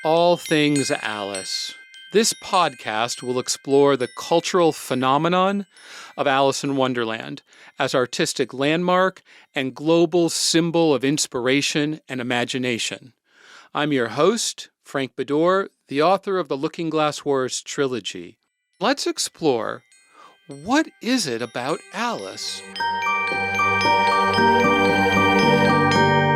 All Things Alice. This podcast will explore the cultural phenomenon of Alice in Wonderland as artistic landmark and global symbol of inspiration and imagination. I'm your host, Frank Beddor, the author of the Looking Glass Wars trilogy. Let's explore, what is it about Alice?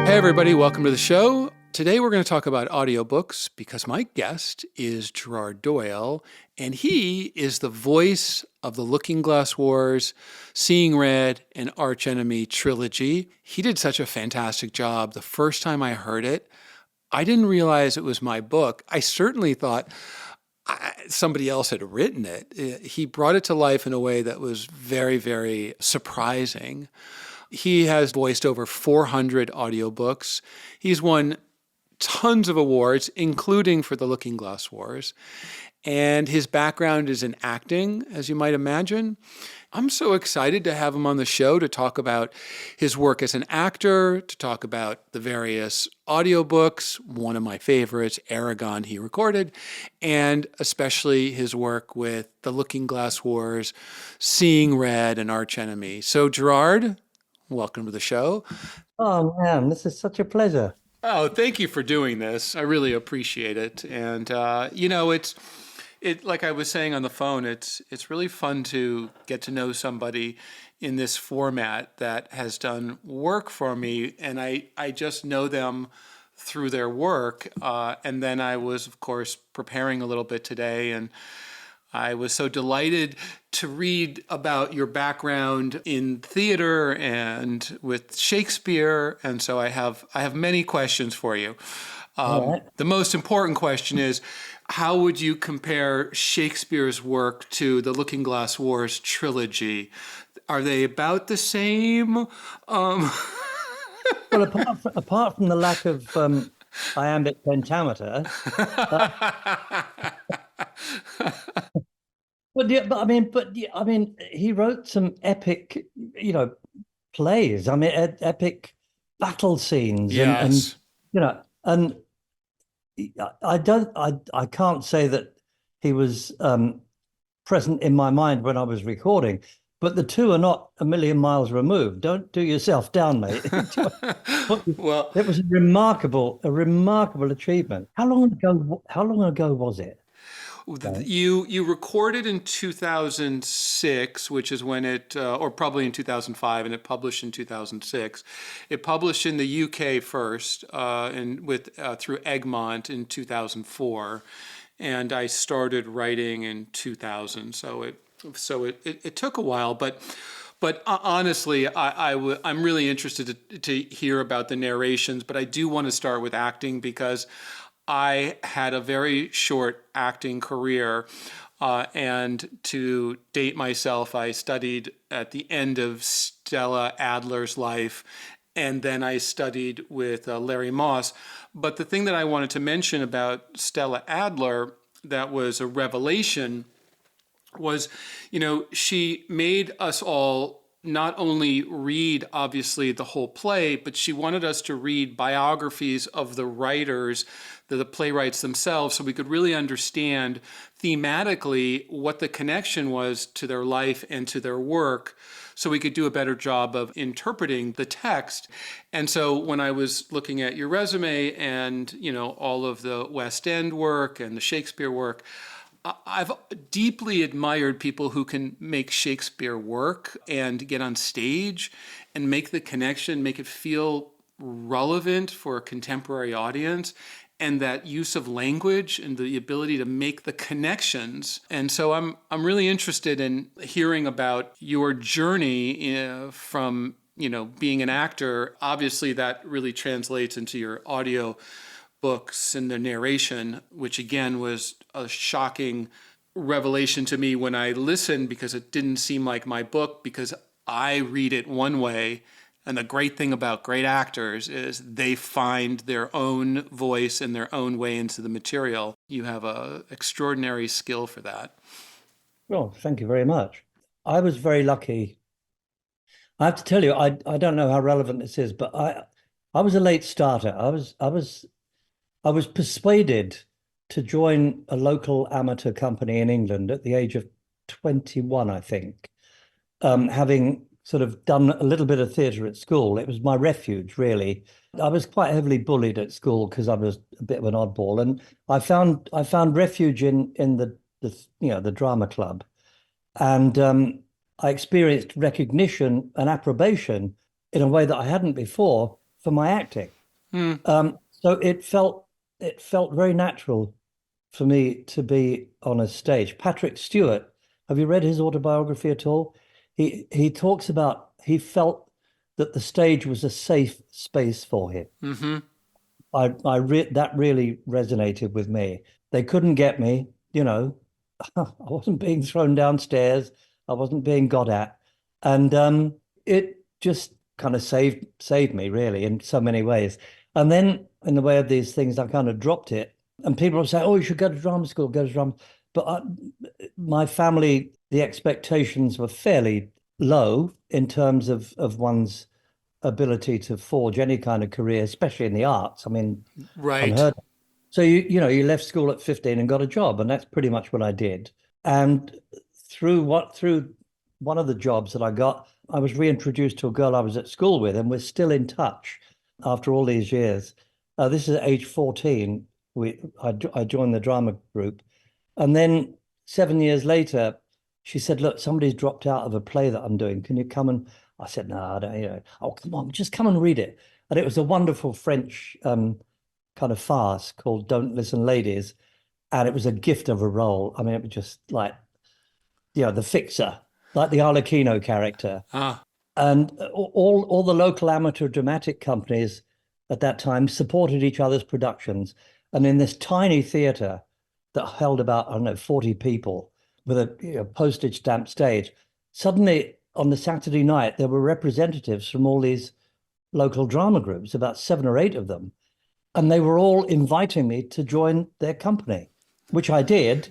Hey everybody, welcome to the show. Today we're going to talk about audiobooks because my guest is Gerard Doyle, and he is the voice of the Looking Glass Wars, Seeing Red, and Arch Enemy trilogy. He did such a fantastic job. The first time I heard it, I didn't realize it was my book. I certainly thought somebody else had written it. He brought it to life in a way that was very, very surprising. He has voiced over 400 audiobooks. He's won tons of awards, including for the Looking Glass Wars. And his background is in acting, as you might imagine. I'm so excited to have him on the show to talk about his work as an actor, to talk about the various audiobooks, one of my favorites, Aragon, he recorded, and especially his work with the Looking Glass Wars, Seeing Red, and Arch Enemy. So Gerard, welcome to the show. Oh man, this is such a pleasure. Oh, thank you for doing this. I really appreciate it. And it's like I was saying on the phone, it's really fun to get to know somebody in this format that has done work for me, and I just know them through their work. And then I was, of course, preparing a little bit today, and I was so delighted to read about your background in theater and with Shakespeare, and so I have many questions for you. All right. The most important question is, how would you compare Shakespeare's work to the Looking Glass Wars trilogy? Are they about the same? Well, apart from the lack of iambic pentameter, but he wrote some epic, plays. I mean, epic battle scenes, and Yes. and I can't say that he was present in my mind when I was recording, but the two are not a million miles removed. Don't do yourself down, mate. Well, It was a remarkable achievement. How long ago was it? Right. you recorded in 2006, which is when it, or probably in 2005, and it published in 2006. It published in the UK first, and with through Egmont in 2004, and I started writing in 2000. So it took a while, but honestly, I'm really interested to hear about the narrations, but I do want to start with acting because I had a very short acting career, and to date myself, I studied at the end of Stella Adler's life, and then I studied with Larry Moss. But the thing that I wanted to mention about Stella Adler that was a revelation was, she made us all not only read, obviously, the whole play, but she wanted us to read biographies of the writers, the playwrights themselves, so we could really understand thematically what the connection was to their life and to their work, so we could do a better job of interpreting the text. And so when I was looking at your resume and, all of the West End work and the Shakespeare work, I've deeply admired people who can make Shakespeare work and get on stage and make the connection, make it feel relevant for a contemporary audience, and that use of language and the ability to make the connections. And so I'm really interested in hearing about your journey from being an actor. Obviously, that really translates into your audio books and the narration, which again was a shocking revelation to me when I listened, because it didn't seem like my book, because I read it one way. And the great thing about great actors is they find their own voice and their own way into the material. You have an extraordinary skill for that. Well, thank you very much. I was very lucky. I have to tell you, I don't know how relevant this is, but I was a late starter. I was persuaded to join a local amateur company in England at the age of 21, I think. Having sort of done a little bit of theatre at school, it was my refuge, really. I was quite heavily bullied at school because I was a bit of an oddball, and I found refuge in the drama club, and I experienced recognition and approbation in a way that I hadn't before for my acting. So it felt very natural for me to be on a stage. Patrick Stewart, have you read his autobiography at all? He talks about he felt that the stage was a safe space for him. Mm-hmm. That really resonated with me. They couldn't get me, I wasn't being thrown downstairs. I wasn't being got at, and it just kind of saved me really in so many ways. And then in the way of these things, I kind of dropped it, and people would say, "Oh, you should go to drama school, go to drama." But my family, the expectations were fairly low in terms of one's ability to forge any kind of career, especially in the arts. I mean, Right. unheard of. So you left school at 15 and got a job, and that's pretty much what I did. And through one of the jobs that I got, I was reintroduced to a girl I was at school with, and we're still in touch after all these years. This is at age 14. I joined the drama group, and then 7 years later, she said, "Look, somebody's dropped out of a play that I'm doing. Can you come?" And I said, "No, I don't. Oh, come on, just come and read it." And it was a wonderful French kind of farce called "Don't Listen, Ladies," and it was a gift of a role. I mean, it was just like, the fixer, like the Arlecchino character. Ah, And all the local amateur dramatic companies at that time supported each other's productions. And in this tiny theatre that held about, I don't know, 40 people with a postage stamp stage, suddenly on the Saturday night, there were representatives from all these local drama groups, about 7 or 8 of them. And they were all inviting me to join their company, which I did,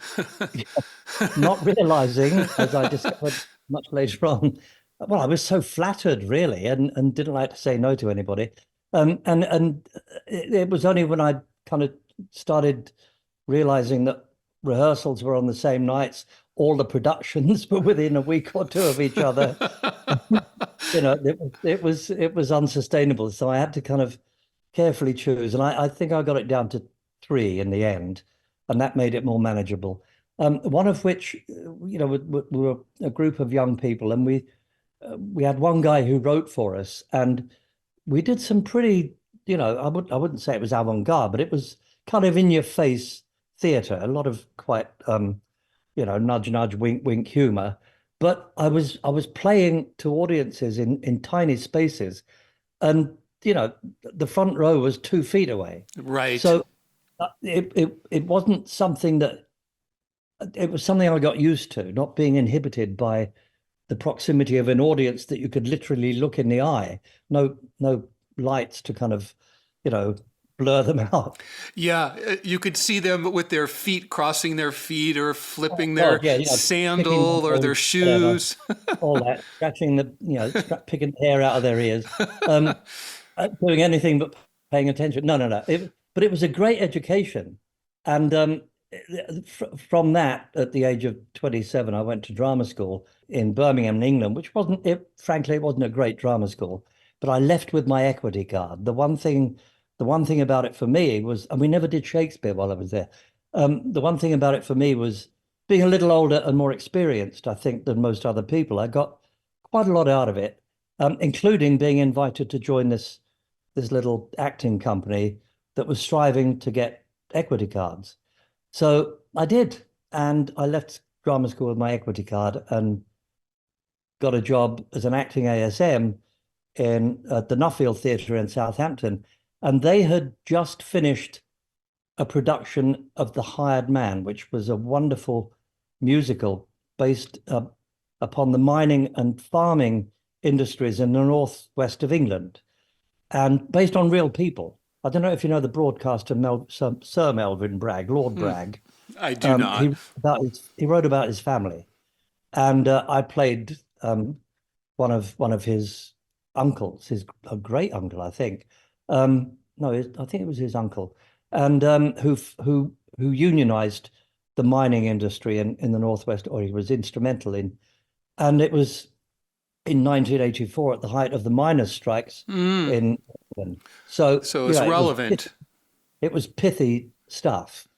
not realizing, as I discovered much later on, well, I was so flattered, really, and didn't like to say no to anybody. And it was only when I kind of started realizing that rehearsals were on the same nights, all the productions were within a week or two of each other. It was unsustainable. So I had to kind of carefully choose, and I think I got it down to 3 in the end, and that made it more manageable. One of which, we were a group of young people, and we had one guy who wrote for us, and we did some pretty, I wouldn't say it was avant-garde, but it was kind of in your face theatre, a lot of quite nudge nudge, wink wink humor. But I was playing to audiences in tiny spaces, and the front row was 2 feet away. right. So it wasn't something that it was something I got used to, not being inhibited by the proximity of an audience that you could literally look in the eye. No lights to kind of, blur them out. Yeah, you could see them with their feet crossing their feet or flipping Oh, their yeah, picking sandal their or their nose, whatever, shoes. all that, scratching picking the hair out of their ears, doing anything but paying attention. No, no, no. But it was a great education. And from that, at the age of 27, I went to drama school in Birmingham, England, which frankly, it wasn't a great drama school, but I left with my equity card. The one thing about it for me was, and we never did Shakespeare while I was there. The one thing about it for me was being a little older and more experienced, I think, than most other people. I got quite a lot out of it, including being invited to join this little acting company that was striving to get equity cards. So I did, and I left drama school with my equity card and got a job as an acting ASM in the Nuffield Theatre in Southampton. And they had just finished a production of The Hired Man, which was a wonderful musical based upon the mining and farming industries in the northwest of England and based on real people. I don't know if you know the broadcaster Sir Melvyn Bragg, Lord Bragg. I do not. He wrote about his family, and I played one of his uncles, a great uncle, I think. No, I think it was his uncle, and who who unionized the mining industry in the Northwest, or he was instrumental in. And it was in 1984 at the height of the miners' strikes Mm. in England. So, So it's relevant. it was pithy stuff,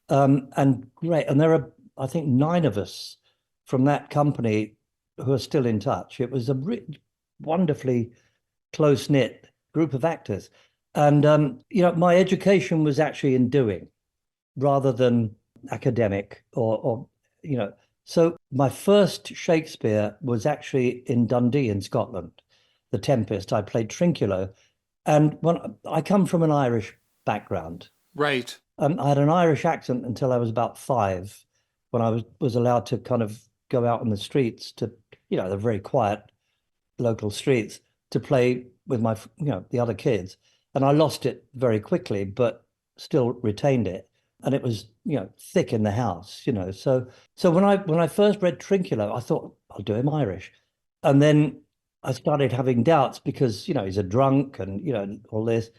and great. And there are, I think, 9 of us from that company who are still in touch. It was a wonderfully close-knit group of actors. And, my education was actually in doing rather than academic or So my first Shakespeare was actually in Dundee in Scotland, The Tempest. I played Trinculo. And when I come from an Irish background, Right. I had an Irish accent until I was about 5, when I was allowed to kind of go out on the streets to, the very quiet local streets, to play with the other kids. And I lost it very quickly, but still retained it. And it was, thick in the house. So when I first read Trinculo, I thought I'll do him Irish. And then I started having doubts because, he's a drunk and, all this.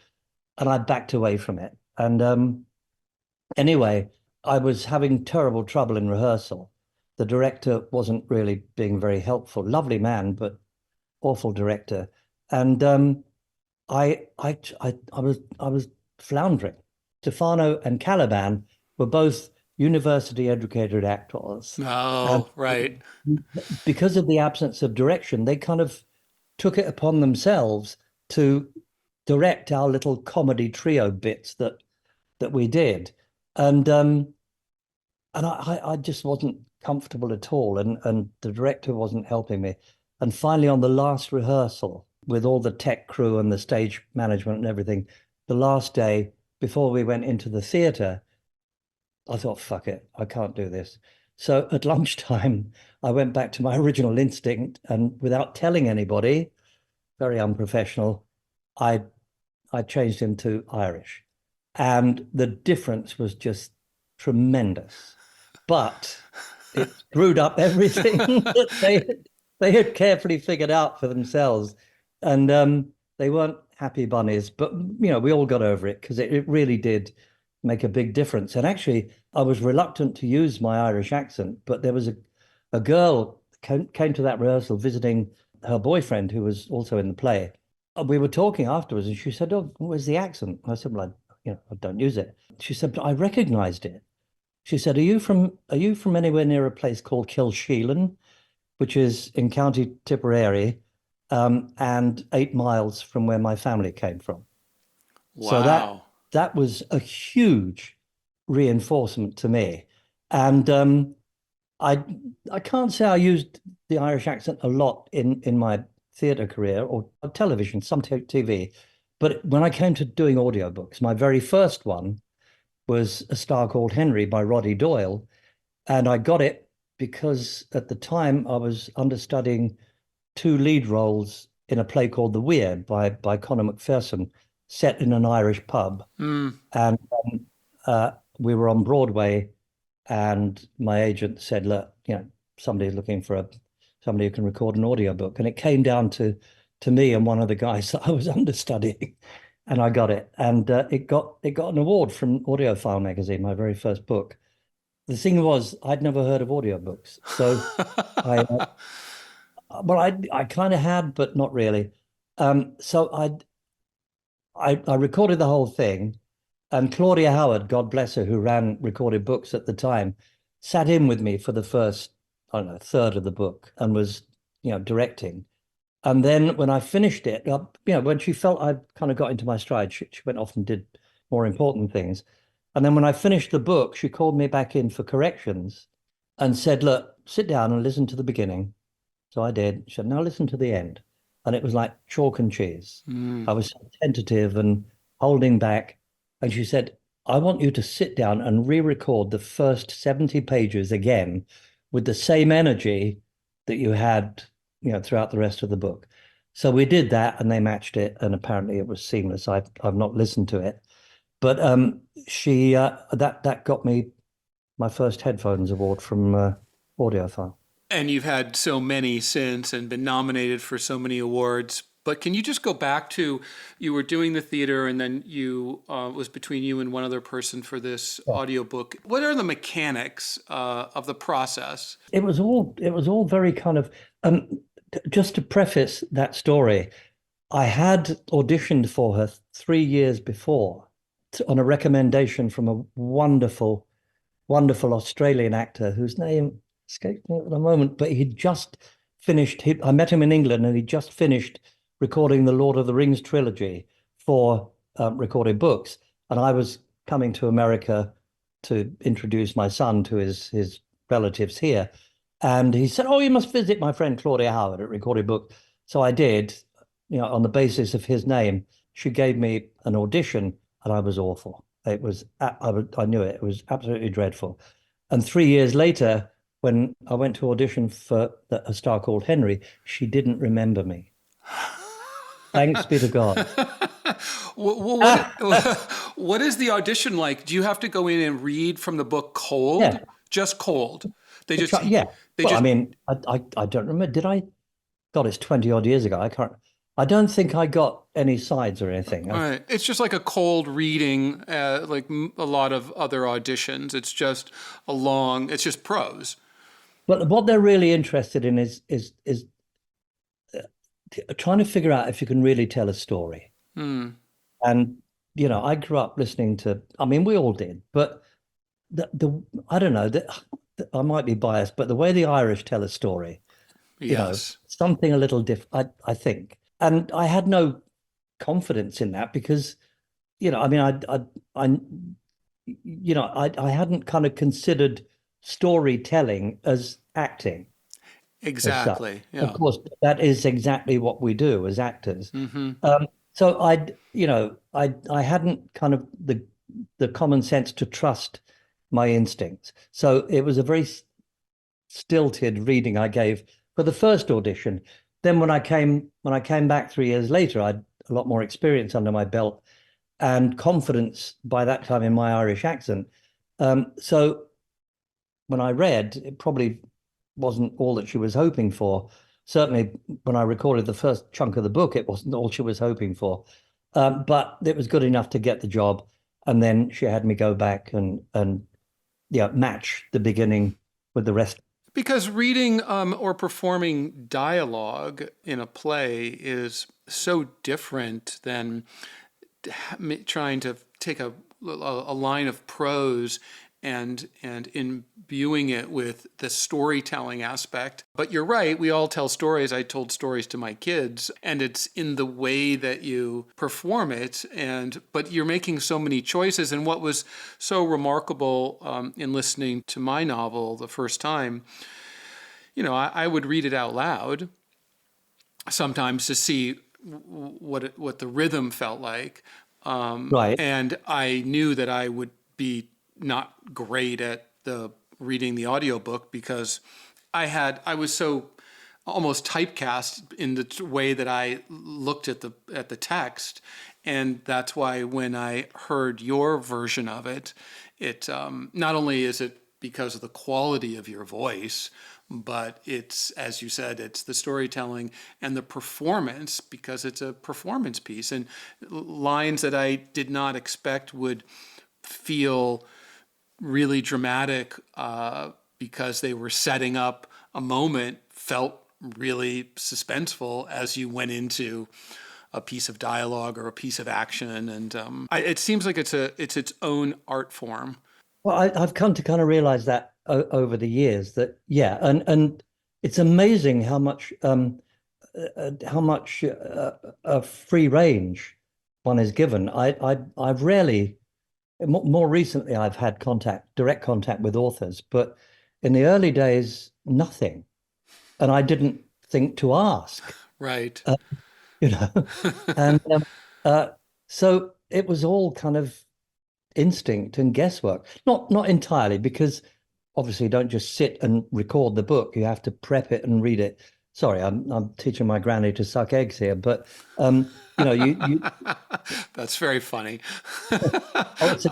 And I backed away from it. And anyway, I was having terrible trouble in rehearsal. The director wasn't really being very helpful. Lovely man, but awful director. And I was floundering. Stefano and Caliban were both university educated actors. And Oh, right. because of the absence of direction, they kind of took it upon themselves to direct our little comedy trio bits that we did. And I just wasn't comfortable at all. And the director wasn't helping me. And finally, on the last rehearsal, with all the tech crew and the stage management and everything, the last day before we went into the theatre, I thought, fuck it, I can't do this. So at lunchtime, I went back to my original instinct, and without telling anybody, very unprofessional, I I changed him to Irish. And the difference was just tremendous. But it screwed up everything that they had carefully figured out for themselves. And they weren't happy bunnies, but we all got over it because it really did make a big difference. And actually, I was reluctant to use my Irish accent, but there was a girl came to that rehearsal visiting her boyfriend who was also in the play. And we were talking afterwards, and she said, "Oh, where's the accent?" I said, "Well, I don't use it." She said, "But I recognized it." She said, "Are you from anywhere near a place called Kilsheelan, which is in County Tipperary, and 8 miles from where my family came from?" So that Wow. that was a huge reinforcement to me. And I I can't say I used the Irish accent a lot in my theatre career or television, some TV. But when I came to doing audiobooks, my very first one was A Star Called Henry by Roddy Doyle. And I got it because at the time I was understudying 2 lead roles in a play called The Weir by Conor McPherson, set in an Irish pub. Mm. And we were on Broadway, and my agent said, "Look, somebody's looking for somebody who can record an audiobook." And it came down to me and one of the guys that I was understudying, and I got it. And it got an award from Audiophile magazine, my very first book. The thing was, I'd never heard of audiobooks, so I well, I kind of had, but not really. So I recorded the whole thing. And Claudia Howard, God bless her, who ran Recorded Books at the time, sat in with me for the first, I don't know, third of the book, and was, directing. And then when I finished it, when she felt I kind of got into my stride, she went off and did more important things. And then when I finished the book, she called me back in for corrections and said, "Look, sit down and listen to the beginning." So I did. She said, "Now listen to the end." And it was like chalk and cheese. Mm. I was so tentative and holding back. And she said, "I want you to sit down and re-record the first 70 pages again with the same energy that you had, throughout the rest of the book." So we did that, and they matched it, and apparently it was seamless. I've not listened to it, but she that got me my first headphones award from Audiophile. And you've had so many since and been nominated for so many awards. But can you just go back to, you were doing the theater and then you was between you and one other person for this Yeah. audiobook. What are the mechanics of the process? It was all very kind of just to preface that story, I had auditioned for her 3 years before on a recommendation from a wonderful, wonderful Australian actor whose name escapes me at the moment, but he'd just finished. I met him in England, and he'd just finished recording the Lord of the Rings trilogy for recorded books, and I was coming to America to introduce my son to his relatives here, and he said, "Oh, you must visit my friend Claudia Howard at Recorded Book." So I did, on the basis of his name. She gave me an audition, and I was awful. I knew it. It was absolutely dreadful. And 3 years later, when I went to audition for a star called Henry, she didn't remember me. Thanks be to God. What is the audition like? Do you have to go in and read from the book cold? Yeah. Just cold. They just, Yeah. they Well, I just, mean, I don't remember. Did I? God, it's 20 odd years ago. I can't. I don't think I got any sides or anything. all right. It's just like a cold reading, like a lot of other auditions. It's just it's just prose. But what they're really interested in is trying to figure out if you can really tell a story. And I grew up listening to. I mean, we all did, but the I don't know that I might be biased, but the way the Irish tell a story, Yes. something a little different, I think. And I had no confidence in that because, I mean, I hadn't kind of considered storytelling as acting as such. Exactly. Of Yeah. course, that is exactly what we do as actors. Hmm. So I hadn't kind of the common sense to trust my instincts. So it was a very stilted reading I gave for the first audition. Then when I came back 3 years later, I had a lot more experience under my belt and confidence by that time in my Irish accent. So when I read, it probably wasn't all that she was hoping for. Certainly, when I recorded the first chunk of the book, it wasn't all she was hoping for. But it was good enough to get the job. And then she had me go back and match the beginning with the rest. Because reading or performing dialogue in a play is so different than trying to take a line of prose and imbuing it with the storytelling aspect. But you're right, we all tell stories. I told stories to my kids, and it's in the way that you perform it. But you're making so many choices. And what was so remarkable in listening to my novel the first time, I would read it out loud sometimes to see what the rhythm felt like. Right. And I knew that I would be not great at reading the audiobook because I was so almost typecast in the way that I looked at the text. And that's why when I heard your version of it, not only is it because of the quality of your voice, but it's, as you said, it's the storytelling and the performance, because it's a performance piece, and lines that I did not expect would feel really dramatic because they were setting up a moment, felt really suspenseful as you went into a piece of dialogue or a piece of action. And it seems like it's its own art form. Well, I've come to kind of realize that over the years that, yeah, and it's amazing how much free range one is given. I've rarely, more recently, I've had direct contact with authors, but in the early days, nothing, and I didn't think to ask, Right. you know, and so it was all kind of instinct and guesswork. Not entirely, because obviously you don't just sit and record the book. You have to prep it and read it. Sorry, I'm teaching my granny to suck eggs here, but you That's very funny. oh, it's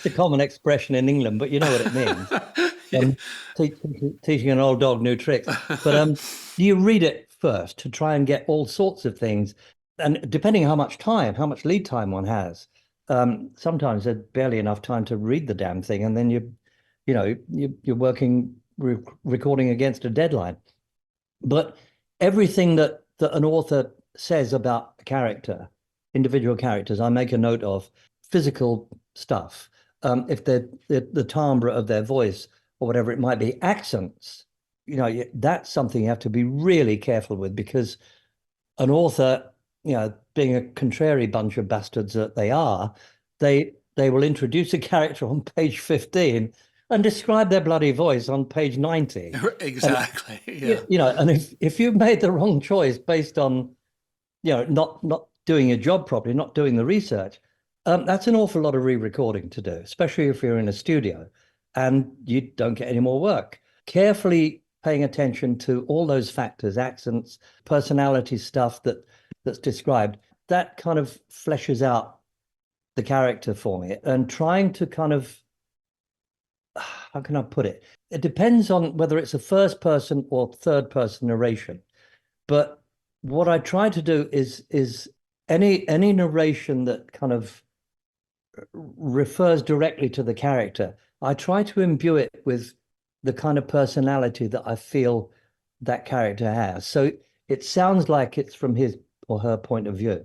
a common expression in England, but you know what it means. Yeah. Teaching an old dog new tricks. But you read it first to try and get all sorts of things. And depending how much how much lead time one has, sometimes there's barely enough time to read the damn thing, and then you're working recording against a deadline. But everything that an author says about a character, individual characters, I make a note of. Physical stuff, if the timbre of their voice or whatever it might be, accents, that's something you have to be really careful with, because an author, being a contrary bunch of bastards that they are, they will introduce a character on page 15 and describe their bloody voice on page 90. Exactly. And, Yeah. and if you've made the wrong choice based on, not doing your job properly, not doing the research, that's an awful lot of re-recording to do, especially if you're in a studio and you don't get any more work. Carefully paying attention to all those factors, accents, personality stuff that's described, that kind of fleshes out the character for me. And trying to kind of, how can I put it? It depends on whether it's a first person or third person narration. But what I try to do is any narration that kind of refers directly to the character, I try to imbue it with the kind of personality that I feel that character has. So it sounds like it's from his or her point of view.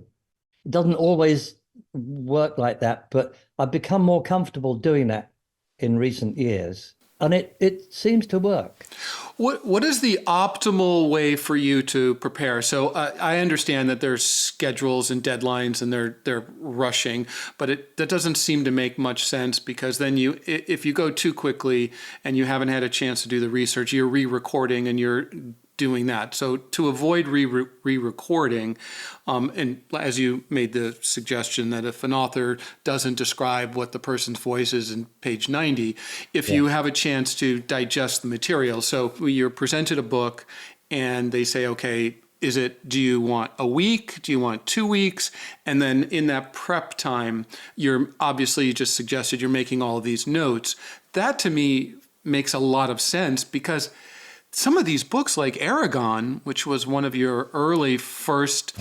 It doesn't always work like that, but I've become more comfortable doing that in recent years, and it seems to work. What is the optimal way for you to prepare? So I understand that there's schedules and deadlines and they're rushing, but that doesn't seem to make much sense, because then if you go too quickly and you haven't had a chance to do the research, you're re-recording and you're doing that. So to avoid re-recording, and as you made the suggestion that if an author doesn't describe what the person's voice is in page 90, if you have a chance to digest the material. So you're presented a book and they say, okay, do you want a week? Do you want 2 weeks? And then in that prep time, you just suggested you're making all of these notes. That to me makes a lot of sense, because some of these books like Aragon, which was one of your early first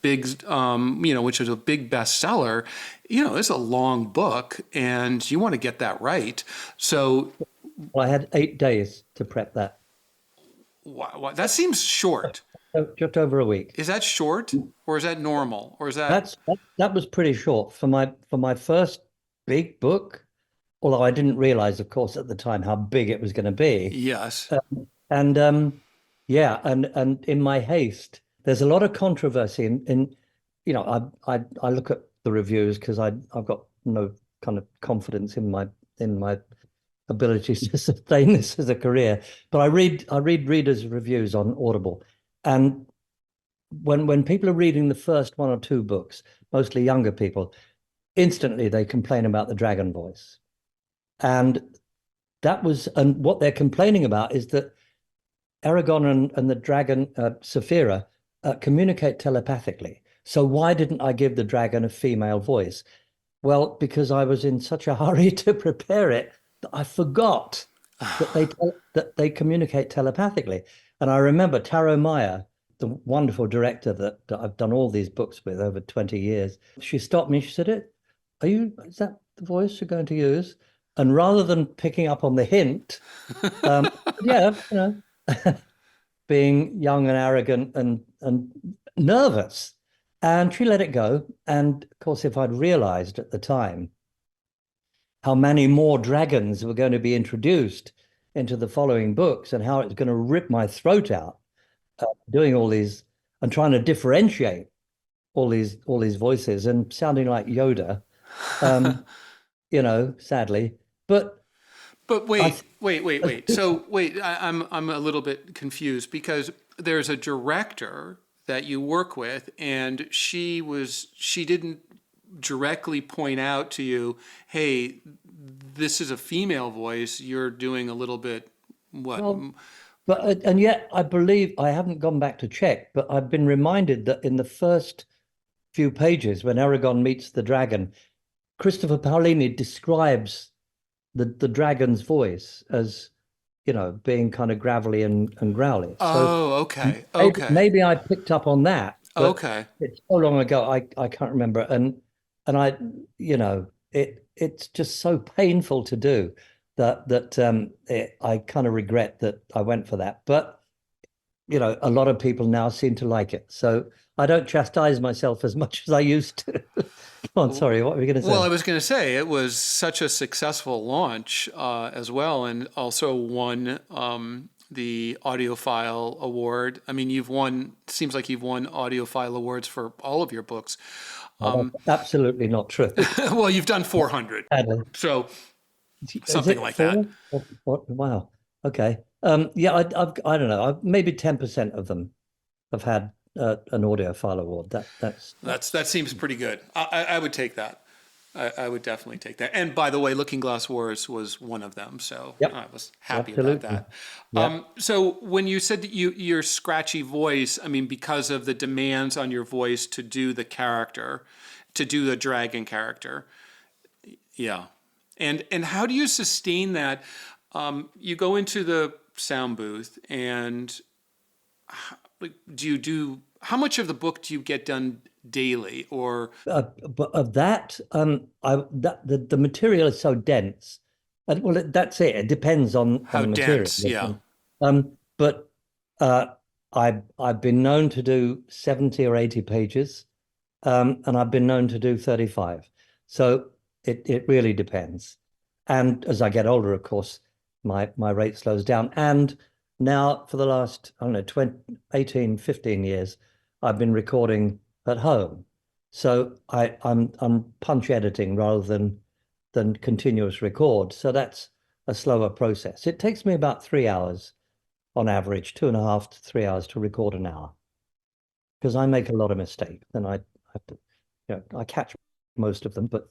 big, which was a big bestseller, it's a long book and you want to get that right. So Well, I had 8 days to prep that. that seems short. So just over a week. Is that short, or is that normal, or is that? That was pretty short for my first big book, although I didn't realize, of course, at the time how big it was going to be. Yes. And and in my haste, there's a lot of controversy I look at the reviews because I've got no kind of confidence in my abilities to sustain this as a career. But I read readers' reviews on Audible, and when people are reading the first one or two books, mostly younger people, instantly they complain about the dragon voice. And what they're complaining about is that Aragon and the dragon, Saphira, communicate telepathically. So why didn't I give the dragon a female voice? Well, because I was in such a hurry to prepare it that I forgot that they communicate telepathically. And I remember Taro Meyer, the wonderful director that I've done all these books with over 20 years. She stopped me. She said, is that the voice you're going to use? And rather than picking up on the hint, being young and arrogant and nervous. And she let it go. And of course, if I'd realized at the time how many more dragons were going to be introduced into the following books and how it's going to rip my throat out, doing all these and trying to differentiate all these voices and sounding like Yoda, sadly. But wait. So wait, I'm a little bit confused, because there's a director that you work with, and she didn't directly point out to you, hey, this is a female voice. You're doing a little bit what? Well, and yet I believe, I haven't gone back to check, but I've been reminded that in the first few pages, when Aragon meets the dragon, Christopher Paolini describes the dragon's voice as, being kind of gravelly and growly. So Oh, okay. Okay. maybe I picked up on that, but Okay. it's so long ago I can't remember. And I, it's just so painful to do that I kind of regret that I went for that. But a lot of people now seem to like it. So I don't chastise myself as much as I used to. Come on, sorry, what were you going to Well, I say? was going to say it was such a successful launch as well, and also won the Audiophile Award. I mean, seems like you've won Audiophile Awards for all of your books. Oh, that's absolutely not true. Well, you've done 400, Sadly. so Is something it like that. four? What? Wow. Okay. Yeah, I don't know. Maybe 10% of them have had an audiophile award. That seems pretty good. I would take that. I would definitely take that. And by the way, Looking Glass Wars was one of them, so Yep, I was happy about absolutely. that. Yeah. So when you said that your scratchy voice, I mean, because of the demands on your voice to do the character, to do the dragon character, yeah. And how do you sustain that? You go into the sound booth, and like, how much of the book do you get done daily, or But of that, the material is so dense, and well, that's it. It depends on how the material. dense? Yeah. But uh, I've been known to do 70 or 80 pages, and I've been known to do 35. So it really depends. And as I get older, of course, my rate slows down. And now for the last, I don't know, 20, 18, 15 years, I've been recording at home. So I'm punch editing rather than continuous record. So that's a slower process. It takes me about 3 hours on average, 2.5 to 3 hours to record an hour, because I make a lot of mistakes and I have to, I catch most of them, but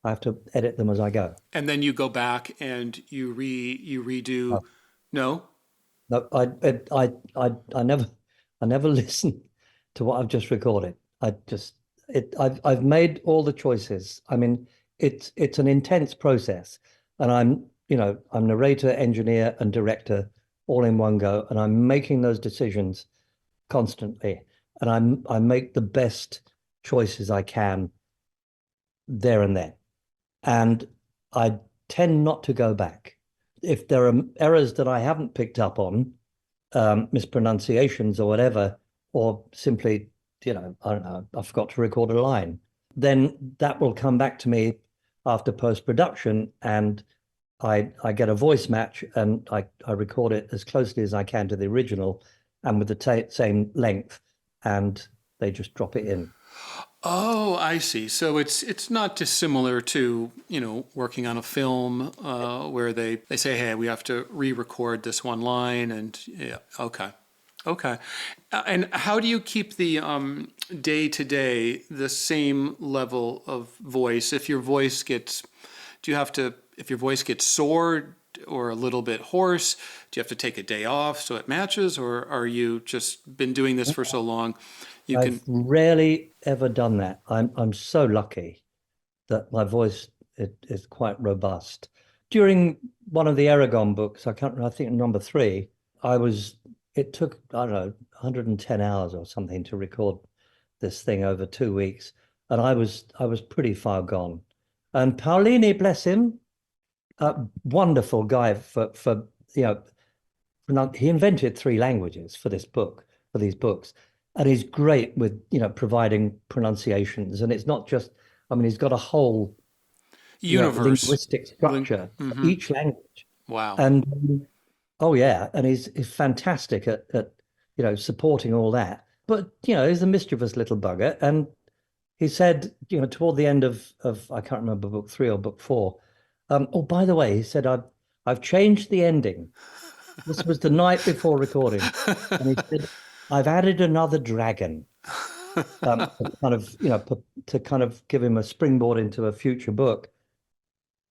I have to edit them as I go. And then you go back and you redo. No? No, I never listen to what I've just recorded. I've made all the choices. I mean, it's an intense process, and I'm narrator, engineer, and director all in one go, and I'm making those decisions constantly, and I make the best choices I can there and then, and I tend not to go back. If there are errors that I haven't picked up on, mispronunciations or whatever, or simply, I don't know, I forgot to record a line, then that will come back to me after post-production, and I get a voice match, and I record it as closely as I can to the original and with the same length, and they just drop it in. Oh, I see. So it's not dissimilar to, working on a film where they say, hey, we have to re-record this one line, and yeah, okay. Okay. And how do you keep the day to day the same level of voice? If your voice gets, if your voice gets sore or a little bit hoarse, do you have to take a day off so it matches, or are you just been doing this for so long, you can? I've rarely ever done that. I'm so lucky that my voice is quite robust. During one of the Aragon books, I think number three, it took, I don't know, 110 hours or something to record this thing over 2 weeks. And I was pretty far gone. And Paolini, bless him, a wonderful guy you know, he invented three languages for these books. And he's great with, providing pronunciations. And it's not just, I mean, he's got a whole, Universe. linguistic structure for Mm-hmm. each language. Wow. And oh yeah, and he's fantastic at supporting all that. But he's a mischievous little bugger, and he said, toward the end of I can't remember book three or book four. Oh, by the way, he said I've changed the ending. This was the night before recording, and he said I've added another dragon, to kind of to kind of give him a springboard into a future book.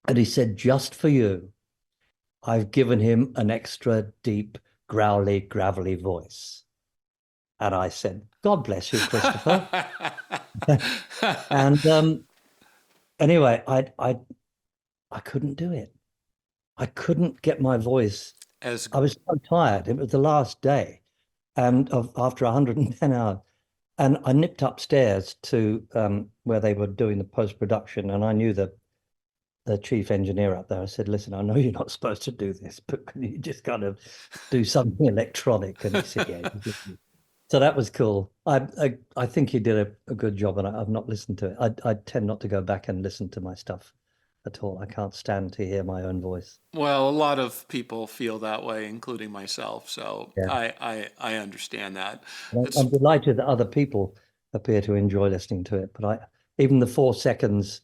And he said, just for you, I've given him an extra deep, growly, gravelly voice. And I said, God bless you, Christopher. And anyway, I couldn't do it. I couldn't get my voice as I was so tired. It was the last day, and after 110 hours, and I nipped upstairs to where they were doing the post production, and I knew the chief engineer up there. I said, "Listen, I know you're not supposed to do this, but can you just kind of do something electronic?" And he said, "Yeah." So that was cool. I think he did a good job, and I've not listened to it. I tend not to go back and listen to my stuff at all. I can't stand to hear my own voice. well, a lot of people feel that way, including myself. So Yeah. I understand that. And It's I'm delighted that other people appear to enjoy listening to it. But even the 4 seconds,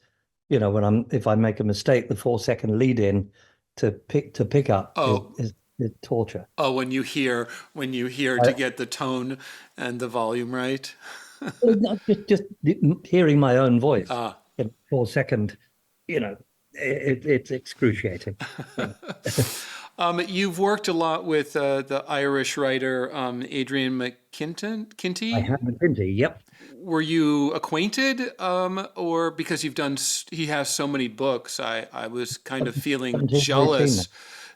when if I make a mistake, the 4 second lead in to pick up is, oh is torture. oh when you hear to I, get the tone and the volume right. not just hearing my own voice Ah. in 4 second, it's excruciating. Yeah. You've worked a lot with the Irish writer Adrian I Kinty. have a printy. Yep. Were you acquainted, or because he has so many books, I was kind of feeling 17 or 18 now. jealous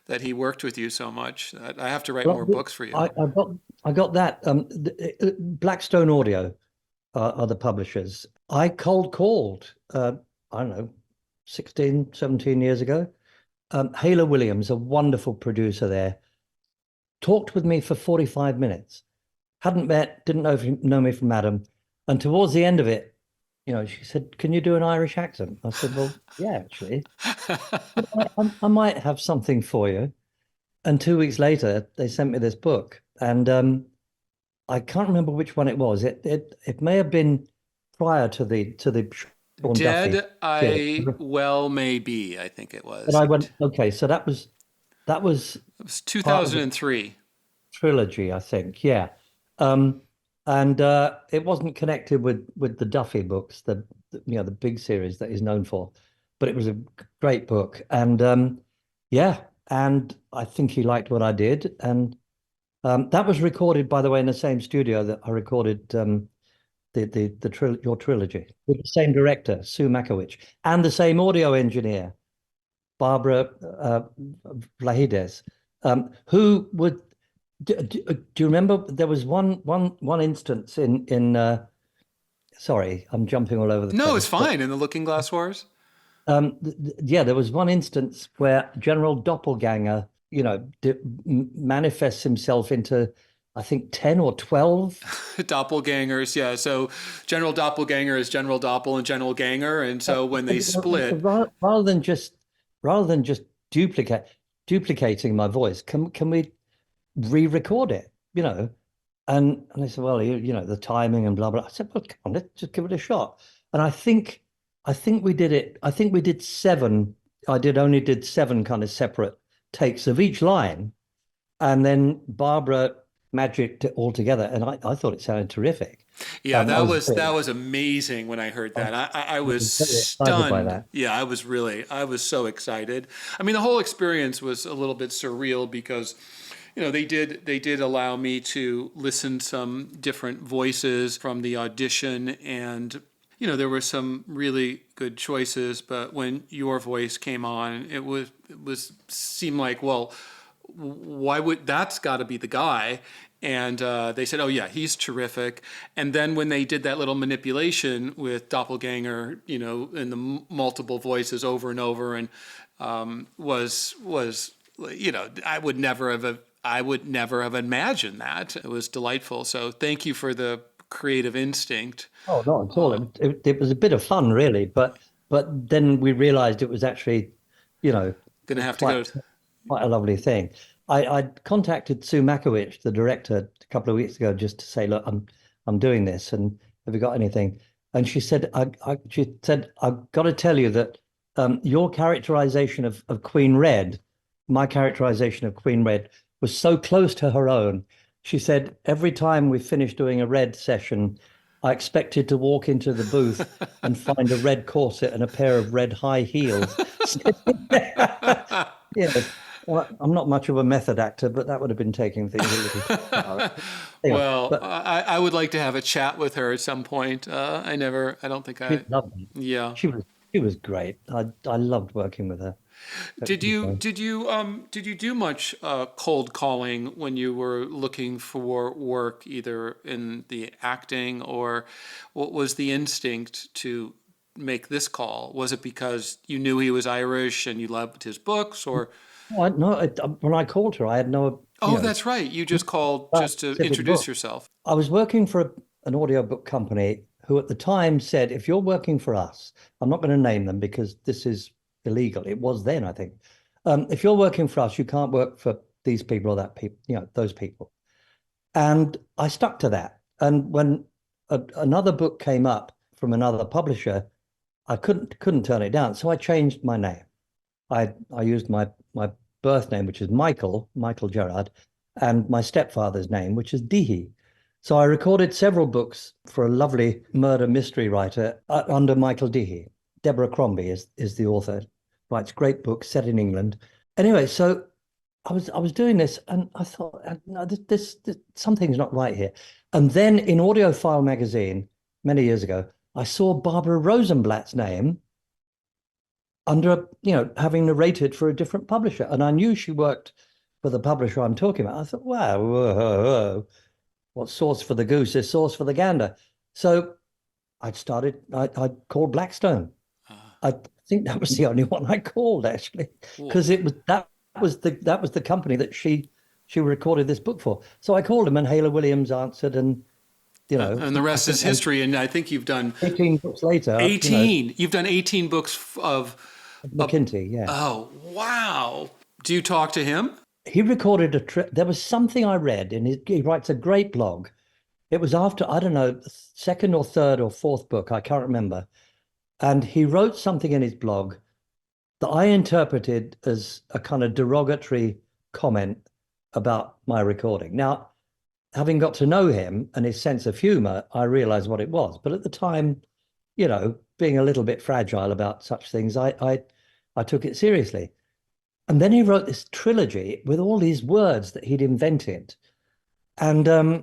that he worked with you so much. That I have to write Well, more books for you. I got that. Blackstone Audio are the publishers. I cold called, I don't know, 16, 17 years ago. Hala Williams, a wonderful producer there, talked with me for 45 minutes. Hadn't met, didn't know me from Adam. And towards the end of it, she said, "Can you do an Irish accent?" I said, "Well, yeah, actually. I might have something for you." And 2 weeks later, they sent me this book. And I can't remember which one it was. It may have been prior to the Sean Duffy Dead, series. may be, I think it But was. I went, okay, so that was It was part of the 2003. trilogy, I think. Yeah. And it wasn't connected with the Duffy books, the big series that he's known for, but it was a great book. And yeah, and I think he liked what I did. And that was recorded, by the way, in the same studio that I recorded your trilogy with the same director, Sue Makowicz, and the same audio engineer, Barbara Vlahides, who would. Do you remember there was one instance in sorry, I'm jumping all over the No, it's place, but fine. In the Looking Glass Wars. yeah, there was one instance where General Doppelganger, manifests himself into, I think, 10 or 12. Doppelgangers, yeah. So General Doppelganger is General Doppel and General Ganger, and so when they split, Rather than just duplicating my voice, can we re-record it? And they said, "Well, the timing and blah blah." I said, "Well, come on, let's just give it a shot." And I think we did it. I think we did seven. Only did seven kind of separate takes of each line, and then Barbara magicked it all together, and I thought it sounded terrific. yeah, I was that was amazing when I heard that. I was very excited by stunned. that. Yeah, I was so excited. I mean, the whole experience was a little bit surreal because they did allow me to listen some different voices from the audition, and there were some really good choices, but when your voice came on, it was seemed like, well, why would that's got to be the guy? And they said, "Oh yeah, he's terrific." And then when they did that little manipulation with Doppelganger, in the multiple voices over and over, and was I would never have imagined that. It was delightful. So thank you for the creative instinct. Oh, not at all. It was a bit of fun, really, but then we realized it was actually, you know, Gonna have to quite go. quite a lovely thing. I contacted Sue Makowicz, the director, a couple of weeks ago, just to say, "Look, I'm doing this, and have you got anything?" And she said, "I've got to tell you that your characterization of Queen Red, my characterization of Queen Red, was so close to her own." She said, "Every time we finished doing a Red session, I expected to walk into the booth and find a red corset and a pair of red high heels." Yes. Well, I'm not much of a method actor, but that would have been taking things a little too far. Anyway, Well, but I would like to have a chat with her at some point. I don't think she's I, lovely. yeah. She was She was great. I loved working with her. Did you do much cold calling when you were looking for work, either in the acting, or what was the instinct to make this call? Was it because you knew he was Irish and you loved his books, or? No, no, when I called her, I had no, Oh, that's right. You just called that just to specific introduce book. yourself. I was working for an audiobook company who at the time said, if you're working for us, I'm not going to name them because this is illegal. It was then, I think. If you're working for us, you can't work for these people or that people, those people. And I stuck to that. And when another book came up from another publisher, I couldn't turn it down. So I changed my name. I used my birth name, which is Michael Gerard, and my stepfather's name, which is Dehe. So I recorded several books for a lovely murder mystery writer under Michael Dehe. Deborah Crombie is the author, writes great books set in England. Anyway, so I was doing this, and I thought, no, this something's not right here. And then in Audiophile magazine many years ago, I saw Barbara Rosenblatt's name under, having narrated for a different publisher. And I knew she worked for the publisher I'm talking about. I thought, wow, whoa, whoa, what's sauce for the goose is sauce for the gander. So I called Blackstone. Ah, I think that was the only one I called actually, cool. because that was the company that she recorded this book for. So I called him and Hala Williams answered, and And the I rest is think and history. And I think you've done 18 books later, 18. You've done 18 books of, McKinsey, yeah. oh, wow. Do you talk to him? He recorded a trip. There was something I read, and he writes a great blog. It was after, I don't know, the second or third or fourth book, I can't remember. And he wrote something in his blog that I interpreted as a kind of derogatory comment about my recording. Now, having got to know him and his sense of humor, I realized what it was. But at the time, being a little bit fragile about such things, I took it seriously. And then he wrote this trilogy with all these words that he'd invented. And I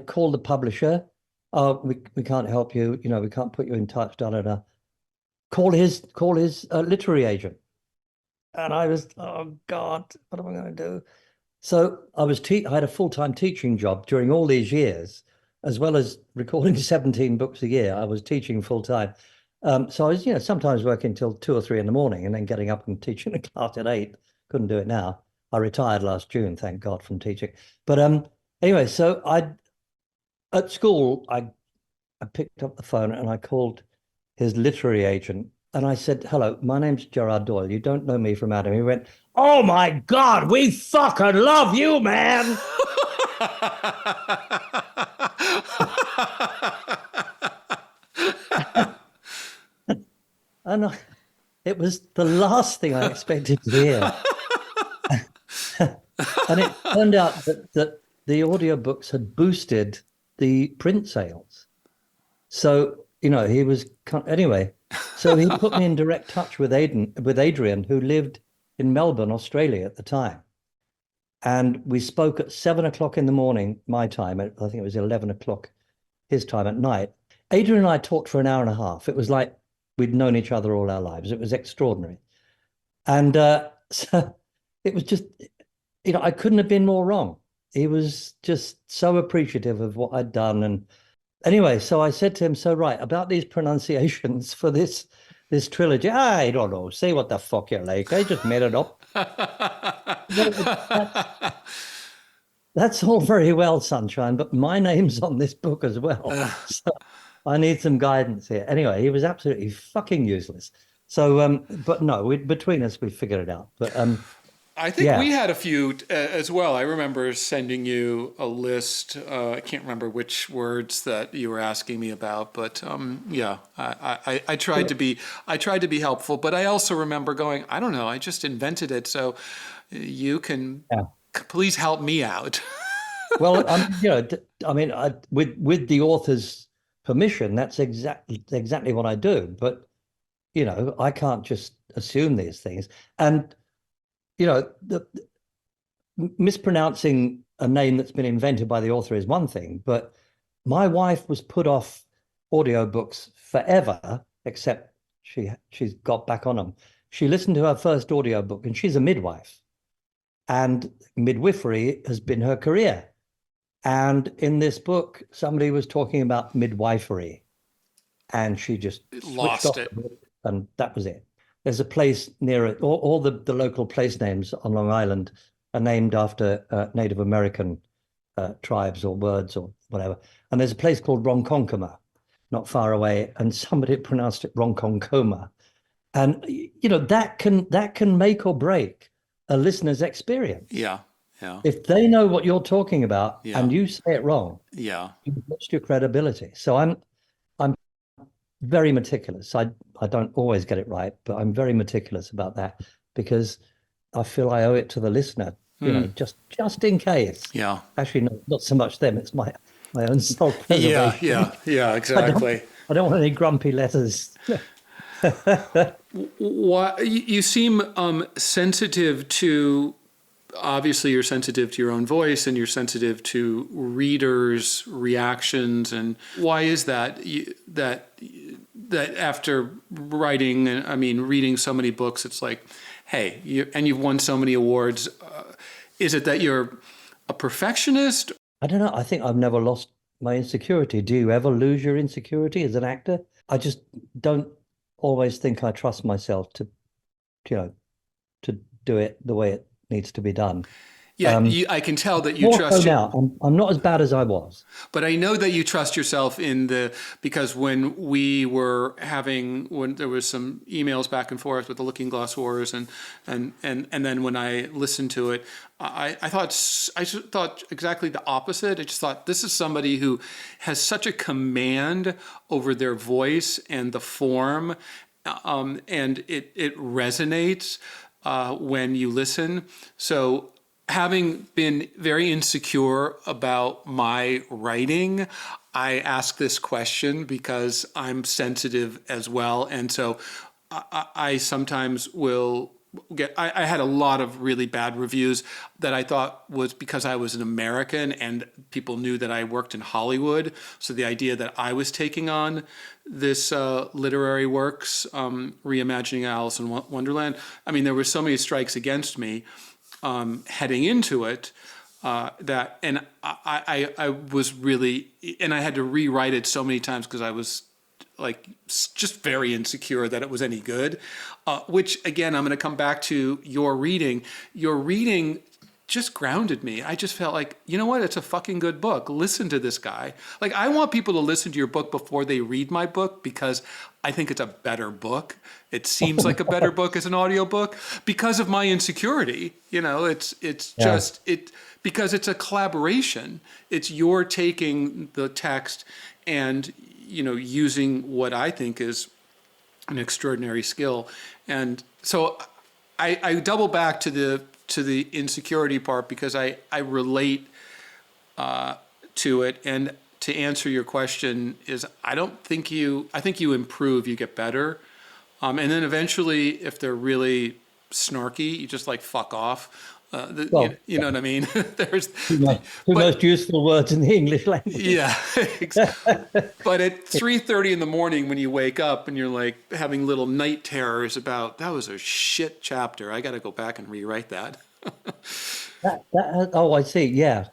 called the publisher. Oh, we can't help you. We can't put you in touch. Da da da. Call his literary agent. And I was, oh God, what am I going to do? So I had a full-time teaching job during all these years, as well as recording 17 books a year. I was teaching full-time. So I was, sometimes working till 2 or 3 in the morning and then getting up and teaching a class at 8. Couldn't do it now. I retired last June, thank God, from teaching. But anyway, so at school, I picked up the phone and I called his literary agent and I said, "Hello, my name's Gerard Doyle. You don't know me from Adam." He went, "Oh my God, we fucking love you, man." And it was the last thing I expected to hear. And it turned out that the audiobooks had boosted the print sales. So, he was, anyway, so he put me in direct touch with Adrian, who lived in Melbourne, Australia at the time. And we spoke at 7 o'clock in the morning, my time. I think it was 11 o'clock his time at night. Adrian and I talked for an hour and a half. It was like we'd known each other all our lives. It was extraordinary. And so it was just, I couldn't have been more wrong. He was just so appreciative of what I'd done. And anyway, so I said to him, "So right, about these pronunciations for this trilogy, I don't know, say what the fuck you like. I just made it up." That's all very well, sunshine, but my name's on this book as well. So I need some guidance here. Anyway, he was absolutely fucking useless. So, but no, between us, we figured it out. But I think yeah, we had a few as well. I remember sending you a list. I can't remember which words that you were asking me about, but yeah, I tried to be helpful. But I also remember going, I don't know, I just invented it, so you can yeah. please help me out. Well, I mean, with the author's permission, that's exactly what I do. But I can't just assume these things. And the mispronouncing a name that's been invented by the author is one thing, but my wife was put off audiobooks forever, except she's got back on them. She listened to her first audiobook, and she's a midwife, and midwifery has been her career. And in this book, somebody was talking about midwifery, and she just switched Lost off, it. and that was it. There's a place near it. All the local place names on Long Island are named after Native American tribes or words or whatever. And there's a place called Ronkonkoma, not far away, and somebody pronounced it Ronkonkoma. And that can make or break a listener's experience. Yeah. Yeah. If they know what you're talking about Yeah. and you say it wrong, Yeah. you've lost your credibility. So I'm very meticulous. I don't always get it right, but I'm very meticulous about that because I feel I owe it to the listener, just in case. Yeah. Actually, not so much them. It's my own self-preservation. Yeah, exactly. I don't want any grumpy letters. Why you seem sensitive to, obviously you're sensitive to your own voice and you're sensitive to readers' reactions. And why is that? That after writing, reading so many books, it's like, hey, you've won so many awards. Is it that you're a perfectionist? I don't know. I think I've never lost my insecurity. Do you ever lose your insecurity as an actor? I just don't always think I trust myself to do it the way it needs to be done. Yeah, I can tell that you More trust. so now, I'm not as bad as I was. But I know that you trust yourself because when there was some emails back and forth with the Looking Glass Wars and then when I listened to it, I thought exactly the opposite. I just thought this is somebody who has such a command over their voice and the form, and it resonates when you listen. So, having been very insecure about my writing, I ask this question because I'm sensitive as well. And so I sometimes will I had a lot of really bad reviews that I thought was because I was an American and people knew that I worked in Hollywood. So the idea that I was taking on this literary works, reimagining Alice in Wonderland, there were so many strikes against me heading into it, and I was really, and I had to rewrite it so many times because I was just very insecure that it was any good, which again, I'm going to come back to your reading just grounded me. I just felt like, you know what? It's a fucking good book. Listen to this guy. I want people to listen to your book before they read my book because I think it's a better book. It seems like a better book as an audiobook because of my insecurity. Because it's a collaboration. It's you're taking the text and, using what I think is an extraordinary skill. And so I double back to the insecurity part because I relate to it. And to answer your question is I think you improve, you get better. And then eventually, if they're really snarky, you just fuck off. You know what I mean? There's two most useful words in the English language. Yeah. But at 3:30 in the morning when you wake up and you're having little night terrors about, that was a shit chapter. I got to go back and rewrite that. I see. Yeah.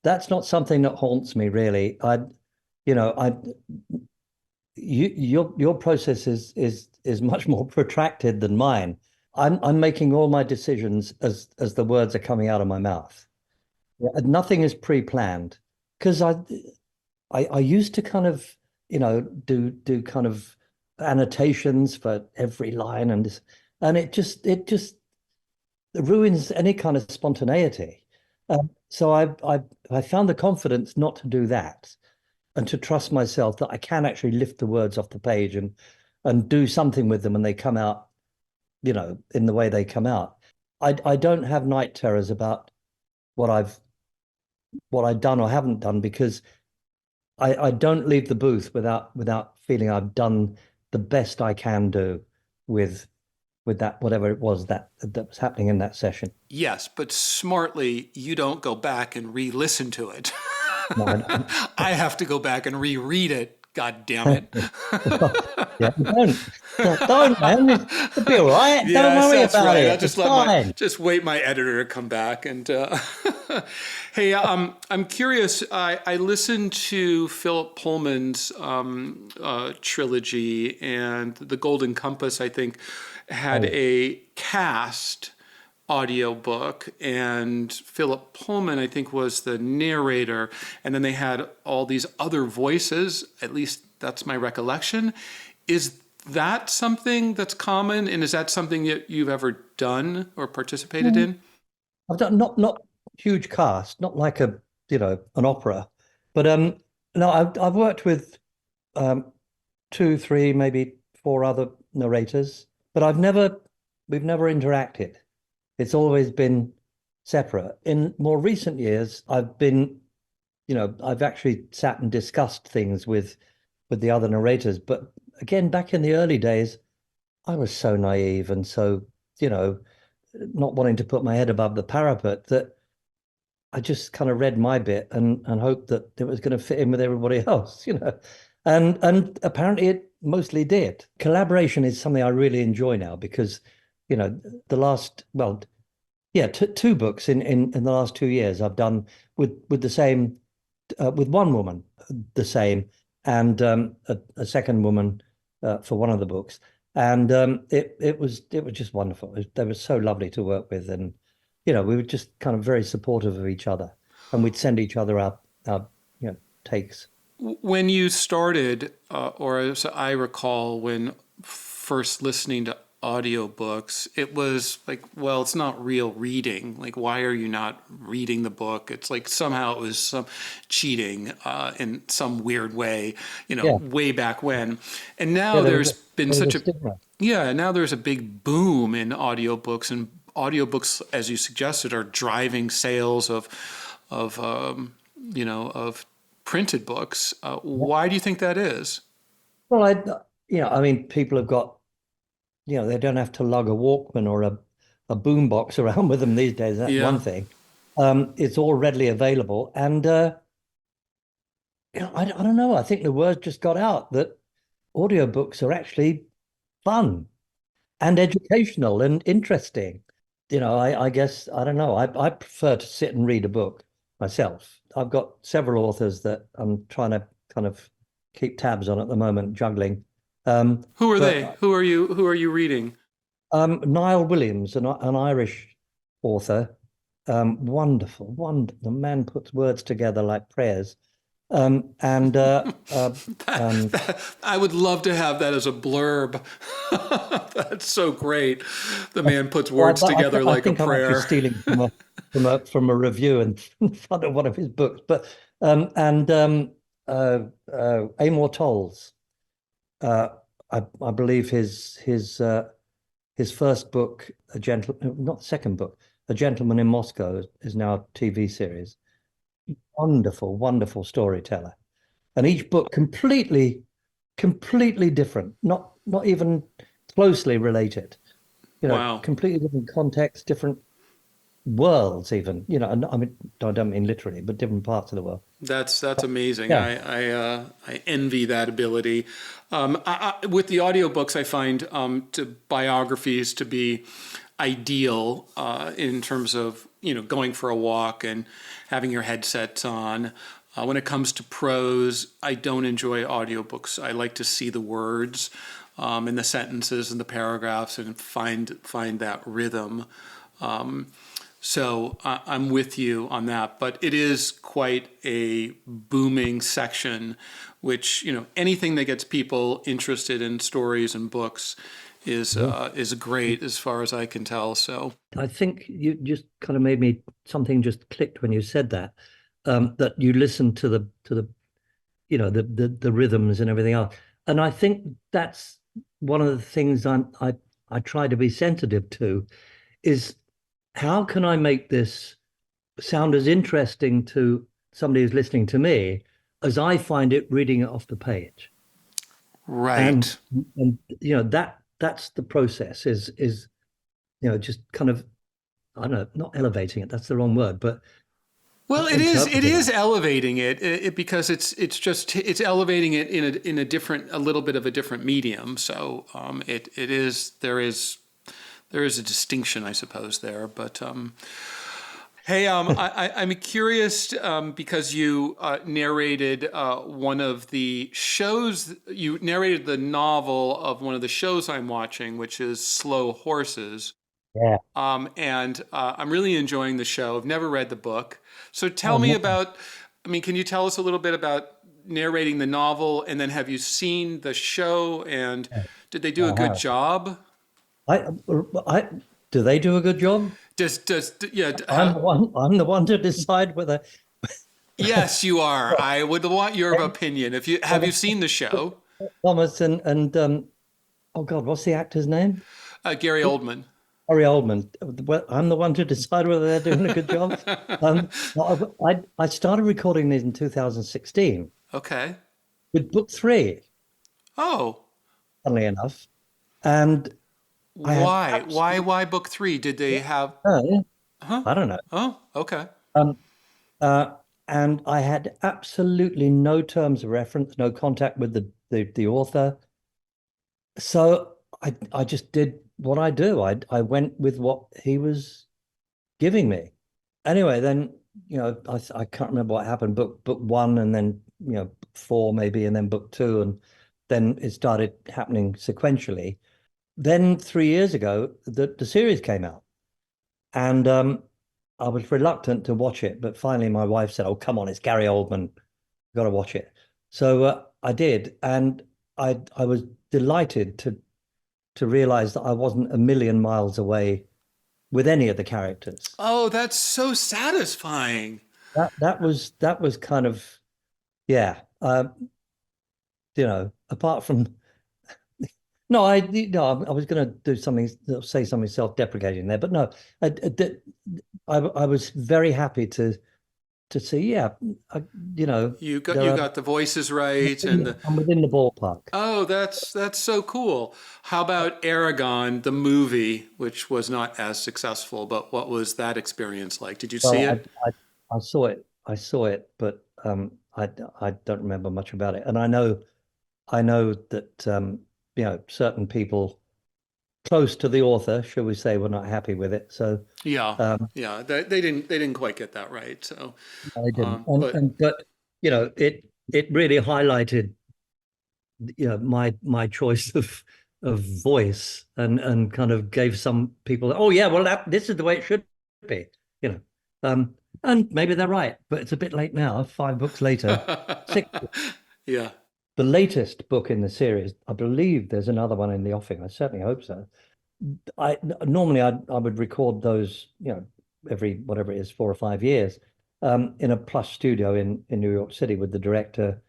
That's not something that haunts me really. Your process is much more protracted than mine. I'm making all my decisions as the words are coming out of my mouth. Nothing is pre-planned because I used to kind of do kind of annotations for every line and it just ruins any kind of spontaneity. So I found the confidence not to do that and to trust myself that I can actually lift the words off the page and do something with them and they come out in the way they come out. I don't have night terrors about what I've done or haven't done because I don't leave the booth without feeling I've done the best I can do with that, whatever it was that was happening in that session. Yes, but smartly, you don't go back and re-listen to it. No, I have to go back and reread it. God damn it. yeah, don't, man. It'll be all right. Don't Yes, worry that's about right. I'll it. just It's let my fine. just wait my editor to come back and hey, I'm curious. I listened to Philip Pullman's trilogy, and The Golden Compass, I think, had Oh, a cast audiobook, and Philip Pullman, I think, was the narrator, and then they had all these other voices. At least that's my recollection. Is that something that's common, and is that something that you've ever done or participated mm, in? I've done not huge cast, not like an opera, but no, I've worked with um two, three, maybe four other narrators, but we've never interacted. It's always been separate. In more recent years, I've actually sat and discussed things with the other narrators. But again, back in the early days, I was so naive and so, you know, not wanting to put my head above the parapet that I just kind of read my bit and hoped that it was going to fit in with everybody else, you know. And apparently it mostly did. Collaboration is something I really enjoy now because, the last, well, yeah, two books in the last 2 years I've done with the same with one woman, the same, and a second woman for one of the books, and it was just wonderful. They were so lovely to work with, and we were just kind of very supportive of each other, and we'd send each other our takes. When you started, or as I recall, when first listening to audiobooks, it was like, well, it's not real reading. Like, why are you not reading the book? It's like somehow it was some cheating in some weird way, Yeah, way back when. And yeah, now there was there's been there was a such a, stigma. yeah, now there's a big boom in audiobooks, and audiobooks, as you suggested, are driving sales of of printed books. Yeah. Why do you think that is? Well, I mean, people have got, they don't have to lug a Walkman or a boombox around with them these days. That's Yeah. one thing. It's all readily available, and I don't know. I think the word just got out that audiobooks are actually fun and educational and interesting. I guess I don't know. I prefer to sit and read a book myself. I've got several authors that I'm trying to kind of keep tabs on at the moment, juggling. Who are they? But Who are you? Who are you reading? Niall Williams, an Irish author, wonderful, wonderful. The man puts words together like prayers. And um, I would love to have that as a blurb. That's so great. The man puts well, words together I like a think I'm actually prayer. stealing from a review and front of one of his books. But and Amor Tolls, uh, I believe his first book, not second book, A Gentleman in Moscow, is now a TV series. Wonderful, wonderful storyteller, and each book completely different, not even closely related. Wow. Completely different context, different worlds, even. And I mean, I don't mean literally, but different parts of the world. That's amazing. Yeah. I envy that ability. With the audiobooks, I find biographies to be ideal in terms of going for a walk and having your headsets on. When it comes to prose, I don't enjoy audiobooks. I like to see the words and the sentences and the paragraphs and find that rhythm. So I'm with you on that, but it is quite a booming section, which, anything that gets people interested in stories and books Yeah. is great as far as I can tell. So I think you just kind of made me something just clicked when you said that. That you listen to the the rhythms and everything else. And I think that's one of the things I try to be sensitive to is how can I make this sound as interesting to somebody who's listening to me as I find it reading it off the page. And right. and that's the process is just kind of, I don't know, not elevating it, that's the wrong word, but Well, it interpreting is it. elevating it because it's elevating it in a different, a little bit of a different medium. So it is, there is a distinction, I suppose, there. But hey, I'm curious because you narrated one of the shows. You narrated the novel of one of the shows I'm watching, which is Slow Horses. Yeah. And I'm really enjoying the show. I've never read the book. So tell Oh, me no. about, I mean, can you tell us a little bit about narrating the novel? And then have you seen the show? And did they do a I good have. job? I, I, do they do a good job? Yeah, I'm how, the one. I'm the one to decide whether. yes, you are. I would want your opinion. If you, have you seen the show? Thomas and oh God, what's the actor's name? Gary Oldman. Harry Oldman. Well, I'm the one to decide whether they're doing a good job. No, I started recording these in 2016 Okay. with book three, Oh, funnily enough, and I had why? absolutely Why book three? Did they have, no, huh? I don't know. Oh, okay. Um, uh, and I had absolutely no terms of reference, no contact with the author. So I just did what I do. I went with what he was giving me. Anyway, then I can't remember what happened. Book one, and then book four maybe, and then book two, and then it started happening sequentially. Then 3 years ago, the series came out, and I was reluctant to watch it, but finally my wife said, "Oh, come on, it's Gary Oldman, got to watch it." So I did, and I was delighted to realize that I wasn't a million miles away with any of the characters. Oh, that's so satisfying. That was kind of yeah. Apart from no, I was going to do something, say something self-deprecating there, but no, I was very happy to see. Yeah, I, there You are got the voices right and the, I'm within the ballpark. oh, that's so cool. How about Aragon, the movie, which was not as successful, but what was that experience like? Did you see Well, it? I saw it. I saw it, but I don't remember much about it. And I know that certain people close to the author, shall we say, were not happy with it. So Yeah, um, yeah. They didn't quite get that right. So, I didn't. but But it really highlighted my choice of voice and kind of gave some people, oh yeah, well this is the way it should be, you know. Um, and maybe they're right, but it's a bit late now. 5 books later, six. yeah. The latest book in the series, I believe there's another one in the offing. I certainly hope so. I normally I would record those, every whatever it is, 4 or 5 years, in a plush studio in New York City with the director,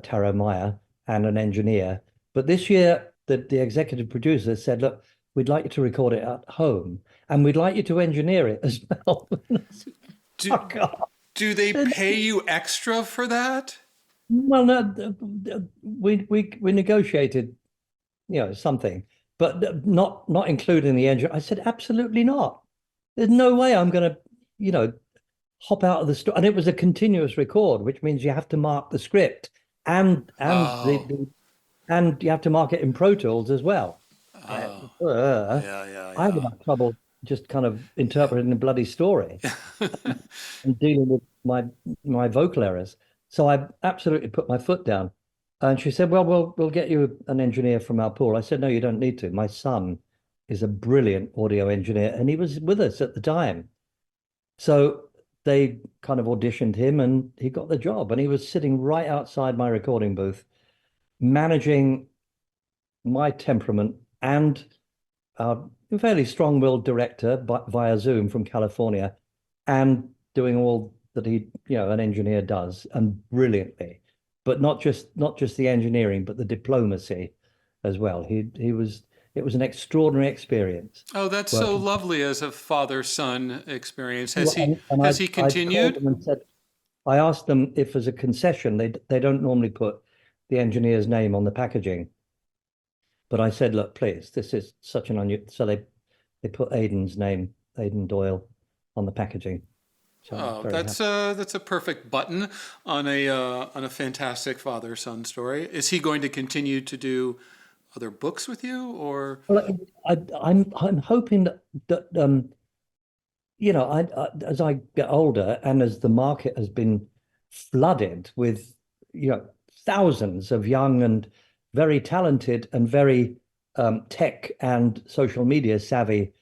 Taro Meyer, and an engineer. But this year, the executive producer said, "Look, we'd like you to record it at home, and we'd like you to engineer it as well." Do Oh God. do they pay you extra for that? Well, no, we negotiated, something, but not including the engine. I said, absolutely not. There's no way I'm going to, you know, hop out of the store. And it was a continuous record, which means you have to mark the script and Oh, and you have to mark it in Pro Tools as well. Uh, oh, uh, yeah, yeah, I would have trouble just kind of interpreting the bloody story yeah. and dealing with my vocal errors. So I absolutely put my foot down. And she said, "Well, we'll get you an engineer from our pool." I said, "No, you don't need to. My son is a brilliant audio engineer, and he was with us at the time." So they kind of auditioned him, and he got the job. And he was sitting right outside my recording booth, managing my temperament and a fairly strong-willed director via Zoom from California, and doing all that an engineer does, and brilliantly, but not just the engineering, but the diplomacy as well. It was an extraordinary experience Oh, that's so working. lovely as a father-son experience. And Has he I called continued? them and said, I asked them if as a concession they don't normally put the engineer's name on the packaging. But I said, look, please, this is such an unusual. So they put Aidan's name, Aidan Doyle, on the packaging. which I'm Oh, very happy. that's a perfect button on a fantastic father-son story. Is he going to continue to do other books with you, or? Well, I'm hoping that as I get older and as the market has been flooded with, thousands of young and very talented and very tech and social media savvy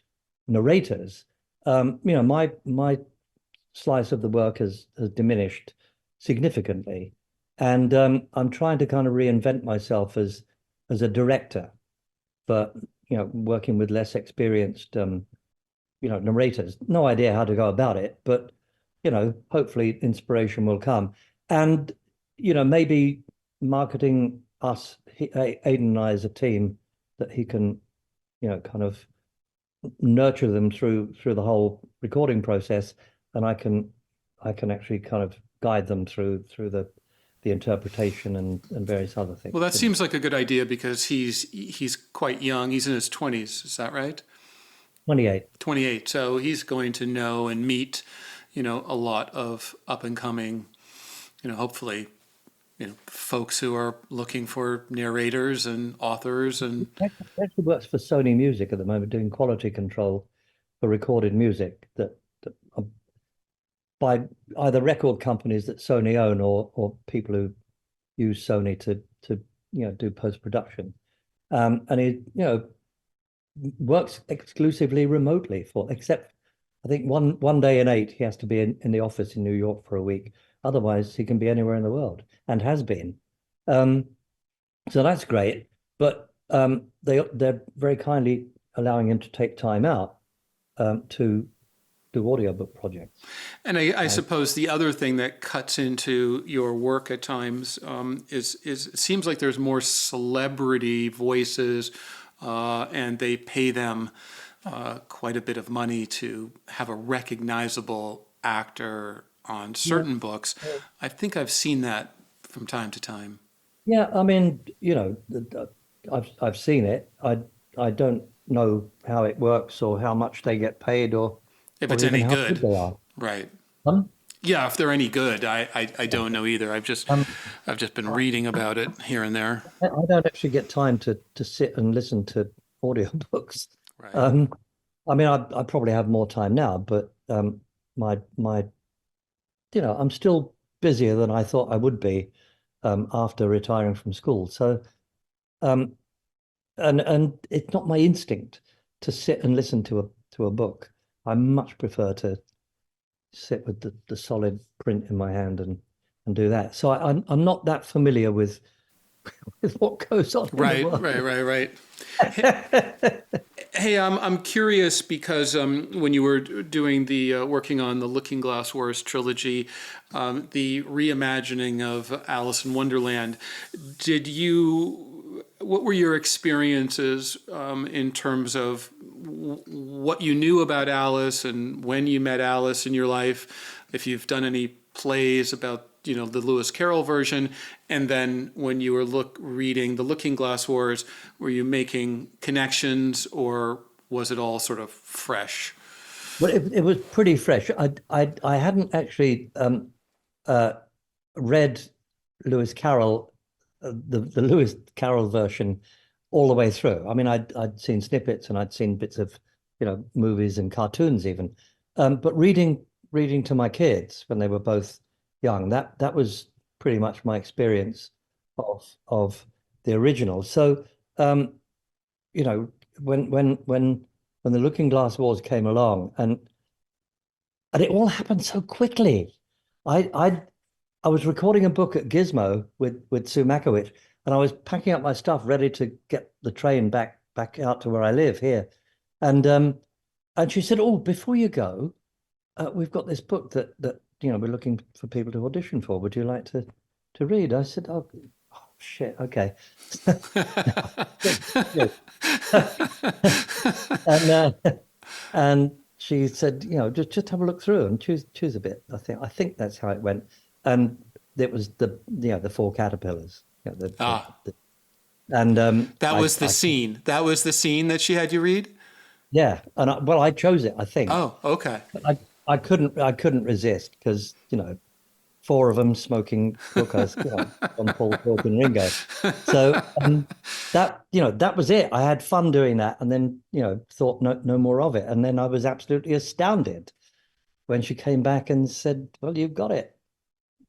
narrators, my slice of the work has diminished significantly, and I'm trying to kind of reinvent myself as a director, but working with less experienced narrators. No idea how to go about it, but hopefully inspiration will come. And maybe marketing us, Aidan and I as a team, that he can, kind of nurture them through the whole recording process, and I can actually kind of guide them through the interpretation and various other Well, things. that seems like a good idea because he's quite young. He's in his 20s, is that right? 28. 28. So he's going to know and meet, a lot of up and coming, hopefully, folks who are looking for narrators and authors and Actually works for Sony Music at the moment, doing quality control for recorded music that are by either record companies that Sony own or people who use Sony to do post-production. And he works exclusively remotely except I think one day in 8 he has to be in the office in New York for a week. Otherwise, he can be anywhere in the world and has been. Um, so that's great. But they're very kindly allowing him to take time out to do audiobook projects. And I suppose the other thing that cuts into your work at times is it seems like there's more celebrity voices, and they pay them quite a bit of money to have a recognizable actor on certain books. I think I've seen that from time to time. Yeah, I mean, I've seen it. I don't know how it works or how much they get paid If or it's even any how good good, they are. right? Um, Yeah, if they're any good, I don't know either. um, I've just been reading about it here and there. I don't actually get time to sit and listen to audiobooks. Right. Um, I mean, I probably have more time now, but my I'm still busier than I thought I would be after retiring from school. So um, and it's not my instinct to sit and listen to a book. I much prefer to sit with the solid print in my hand and do that. So I'm not that familiar with what goes on in the Right, right, world. right, right. Hey, I'm curious because when you were doing the working on the Looking Glass Wars trilogy, the reimagining of Alice in Wonderland, what were your experiences in terms of what you knew about Alice and when you met Alice in your life? If you've done any plays about the Lewis Carroll version, and then when you were reading the Looking Glass Wars, were you making connections, or was it all sort of fresh? Well, it was pretty fresh. I hadn't actually uh, read Lewis Carroll, the Lewis Carroll version, all the way through. I mean, I'd seen snippets and I'd seen bits of movies and cartoons even, but reading to my kids when they were both young, that was pretty much my experience of the original. So you know, when the Looking Glass Wars came along, and it all happened so quickly. I I I was recording a book at Gizmo with Sue Makowicz, and I was packing up my stuff, ready to get the train back out to where I live here, and she said, "Oh, before you go, we've got this book that we're looking for people to audition for. Would you like to read?" I said, "Oh shit, okay." Good, good. And and she said, just have a look through and choose a bit. I think that's how it went. And it was the four caterpillars. Ah, And that was the scene. That was the scene that she had you read? yeah, and well, I chose it, I think. Oh, okay. I couldn't resist because, four of them smoking hookahs, on Paul, George, and Ringo. So that was it. I had fun doing that, and then thought no more of it. And then I was absolutely astounded when she came back and said, "Well, you've got it."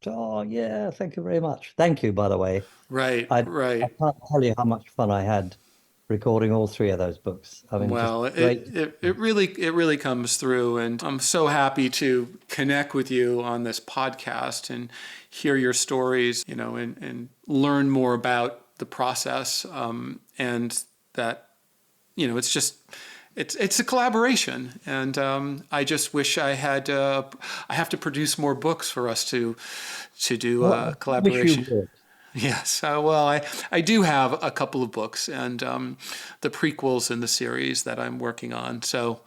Oh yeah, thank you very much. Thank you, by the way. Right, I right. can't tell you how much fun I had recording all three of those books. I mean, just Well, great. it really comes through, and I'm so happy to connect with you on this podcast and hear your stories, and learn more about the process, and that, it's just it's a collaboration, and I just wish I had I have to produce more books for us to do Well, I wish you collaboration. would. Yes, well, I do have a couple of books and the prequels in the series that I'm working on. So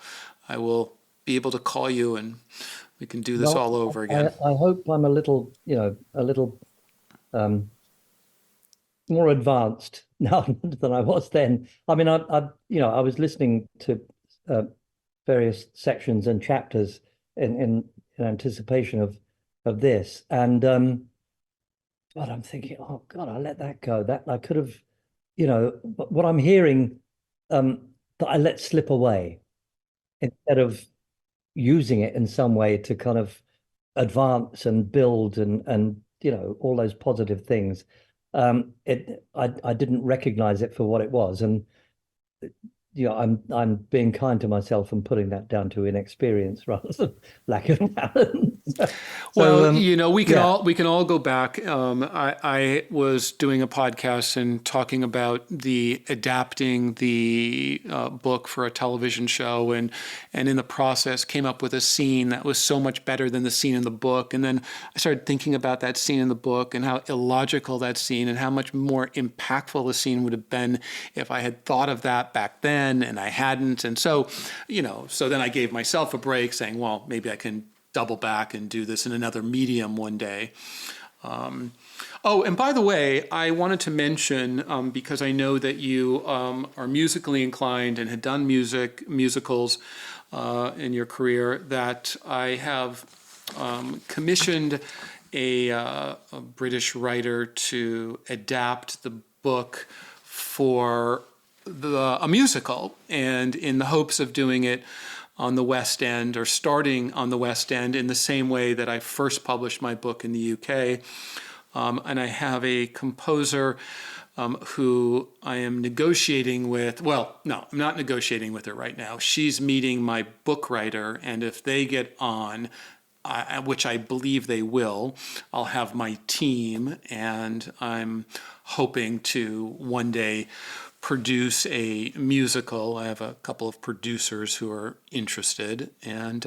I will be able to call you and we can do this all Well, over I, again. I hope I'm a little um, more advanced now than I was then. I mean, I was listening to uh, various sections and chapters in anticipation of this, and God, I'm thinking, oh God, I let that go. That I could have, what I'm hearing, that I let slip away instead of using it in some way to kind of advance and build and all those positive things. I didn't recognize it for what it was, and I'm being kind to myself and putting that down to inexperience rather than lack of talent. So, Well, yeah. we can all go back. I was doing a podcast and talking about the adapting the book for a television show, and in the process came up with a scene that was so much better than the scene in the book. And then I started thinking about that scene in the book and how illogical that scene and how much more impactful the scene would have been if I had thought of that back then and I hadn't. And so, so then I gave myself a break, saying, well, maybe I can double back and do this in another medium one day. Oh, and by the way, I wanted to mention, because I know that you are musically inclined and had done musicals in your career, that I have commissioned a British writer to adapt the book for a musical, and in the hopes of doing it on the West End, or starting on the West End in the same way that I first published my book in the UK. And I have a composer who I am negotiating with. Well, no, I'm not negotiating with her right now. She's meeting my book writer, and if they get on, which I believe they will, I'll have my team, and I'm hoping to one day produce a musical. I have a couple of producers who are interested, and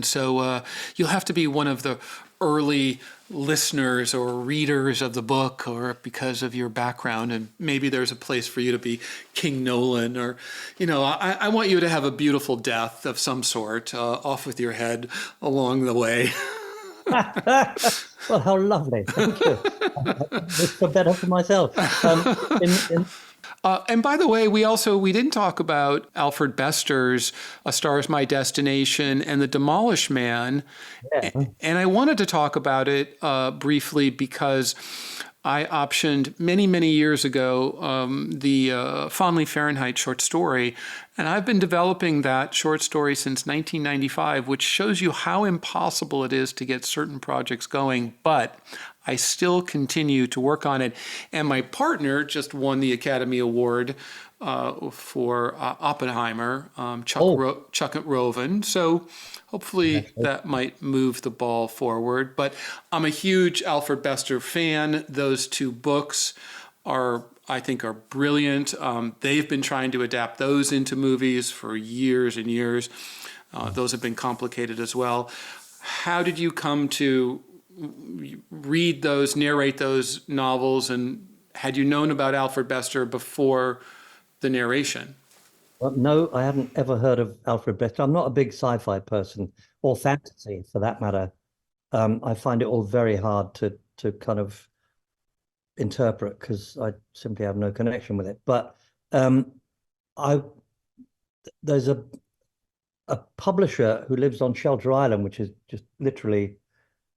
so you'll have to be one of the early listeners or readers of the book, or because of your background, and maybe there's a place for you to be King Nolan, or I want you to have a beautiful death of some sort, off with your head along the way. Well, how lovely. Thank you. It's so better for myself. In And by the way, we didn't talk about Alfred Bester's "A Star Is My Destination" and "The Demolished Man," yeah. and I wanted to talk about it briefly because I optioned many years ago the Fondly Fahrenheit short story, and I've been developing that short story since 1995, which shows you how impossible it is to get certain projects going. But I still continue to work on it. And my partner just won the Academy Award for Oppenheimer, Oh, Chuck Roven. So hopefully that might move the ball forward. But I'm a huge Alfred Bester fan. Those two books I think, are brilliant. They've been trying to adapt those into movies for years and years. Those have been complicated as well. How did you come to read those, narrate those novels, and had you known about Alfred Bester before the narration? well, no, I hadn't ever heard of Alfred Bester. I'm not a big sci-fi person or fantasy for that matter. I find it all very hard to kind of interpret because I simply have no connection with it. But um, I there's a a publisher who lives on Shelter Island, which is just literally,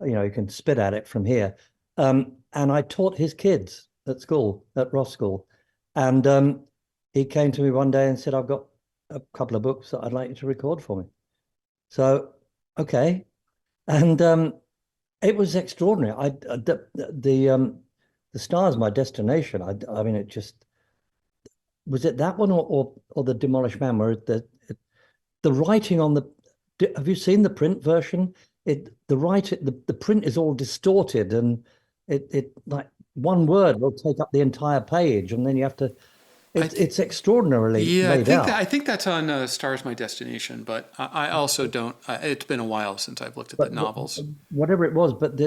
you can spit at it from here. And I taught his kids at school, at Ross School. And he came to me one day and said, I've got a couple of books that I'd like you to record for me. So, okay. And it was extraordinary. The Star's My Destination. I mean, it just was it that one or the Demolished Man where the writing on the have you seen the print version? The print is all distorted and it like one word will take up the entire page and then you have to it's extraordinarily Yeah, laid out. I think that's on Stars My Destination, but I also don't. It's been a while since I've looked at the But novels. whatever it was, but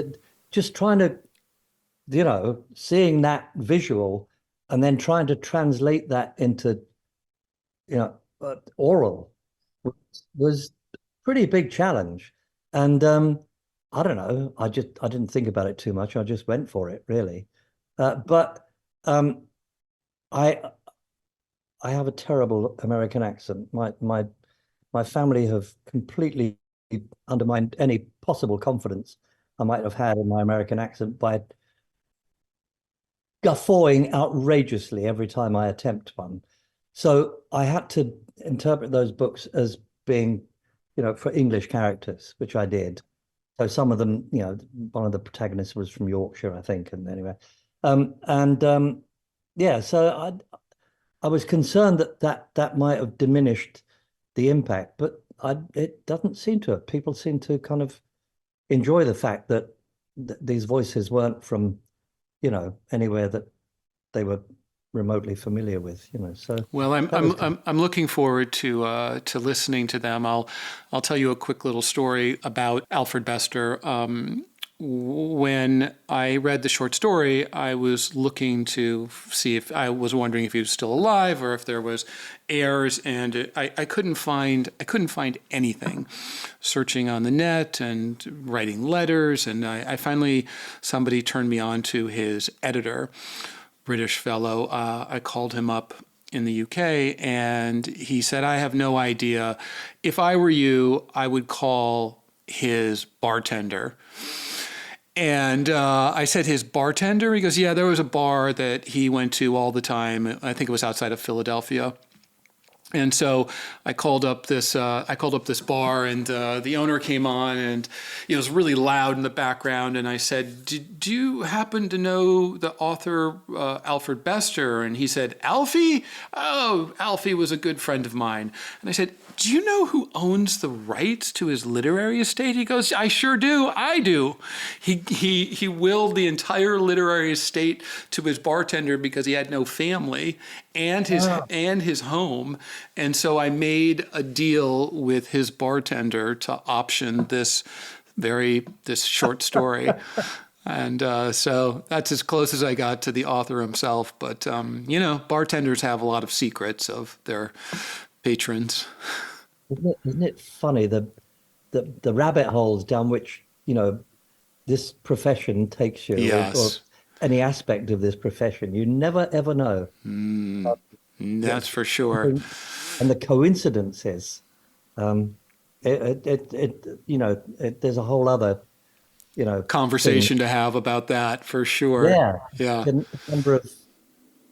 just trying to, seeing that visual and then trying to translate that into, oral was, was pretty big challenge. And I don't know, I didn't think about it too much. I just went for it, really. But I I have a terrible American accent. My family have completely undermined any possible confidence I might have had in my American accent by guffawing outrageously every time I attempt one. So I had to interpret those books as being, for English characters, which I did. So some of them, one of the protagonists was from Yorkshire, I think. And anyway, and yeah, so I was concerned that might have diminished the impact, but it doesn't seem to have. People seem to kind of enjoy the fact that these voices weren't from, anywhere that they were remotely familiar with, So Well, that was I'm looking forward to listening to them. I'll tell you a quick little story about Alfred Bester. When I read the short story, I was looking to see if I was wondering if he was still alive or if there was heirs, and I couldn't find anything. Searching on the net and writing letters, and I finally somebody turned me on to his editor, British fellow. I called him up in the UK, and he said, "I have no idea. If I were you, I would call his bartender." And I said, his bartender? He goes, yeah, there was a bar that he went to all the time. I think it was outside of Philadelphia. And so I called up this bar, and the owner came on, and it was really loud in the background. And I said, "Do you happen to know the author Alfred Bester?" And he said, "Alfie? Oh, Alfie was a good friend of mine." And I said, "Do you know who owns the rights to his literary estate?" He goes, "I sure do. I do." He willed the entire literary estate to his bartender because he had no family and his home. And so I made a deal with his bartender to option this short story. And so that's as close as I got to the author himself. But, bartenders have a lot of secrets of their patrons. isn't it funny the rabbit holes down which, this profession takes you or Yes, any aspect of this profession. You never ever know. that's for sure. And the coincidences, um, there's a whole other, thing. Conversation to have about that for sure. Yeah. Yeah. A number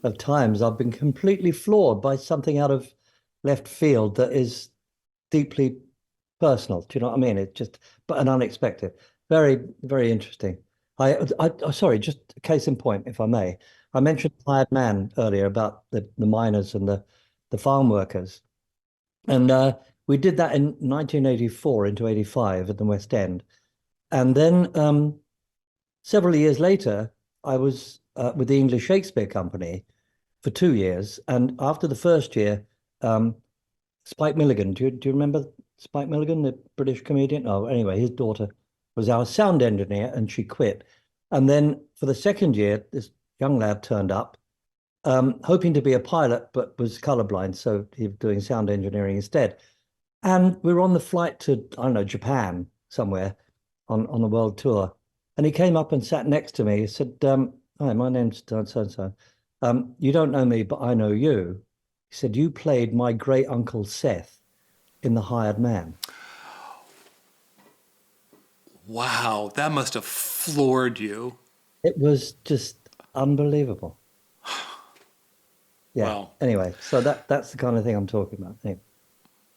of times I've been completely floored by something out of left field that is deeply personal. Do you know what I mean? It's just, but an unexpected. Very, very interesting. Sorry, just a case in point, if I may. I mentioned Hired Man earlier about the miners and the farm workers. And we did that in 1984 into 85 at the West End. And then several years later, I was with the English Shakespeare Company for 2 years. And after the first year, Spike Milligan, do you remember Spike Milligan, the British comedian? Oh, anyway, his daughter was our sound engineer and she quit. And then for the second year, this young lad turned up, hoping to be a pilot, but was colorblind. So he was doing sound engineering instead. And we were on the flight to, I don't know, Japan somewhere on a world tour. And he came up and sat next to me. He said, "Hi, my name's so-and-so. You don't know me, but I know you." He said, "You played my great uncle Seth in The Hired Man. Wow, that must have floored you. It was just unbelievable. Yeah. Well, Anyway, so that's the kind of thing I'm talking about. Anyway.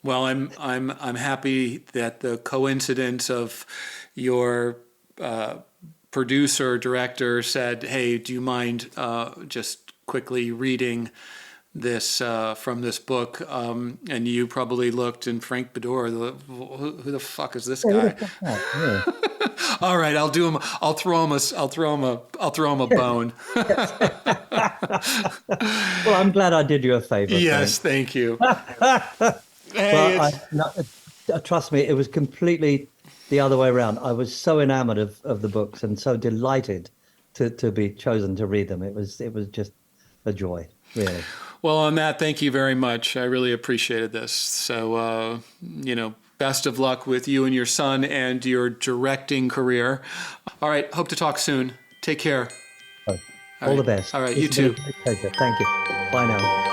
well, I'm happy that the coincidence of your producer director said, "Hey, do you mind just quickly reading this from this book?" And you probably looked, and Frank Beddor, who the fuck is this Yeah, who the guy? fuck's that? Yeah. All right, I'll do him. I'll throw him a. I'll throw him a bone. Well, I'm glad I did you a favor, Yes, Frank. thank you. Hey, Well, it's no, trust me, it was completely the other way around. I was so enamored of the books and so delighted to be chosen to read them. It was just a joy, really. well on that. Thank you very much. I really appreciated this. So, best of luck with you and your son and your directing career. All right, hope to talk soon. Take care. So, All all the right. best. All right, This you has been a too. great pleasure. Thank you. Bye now.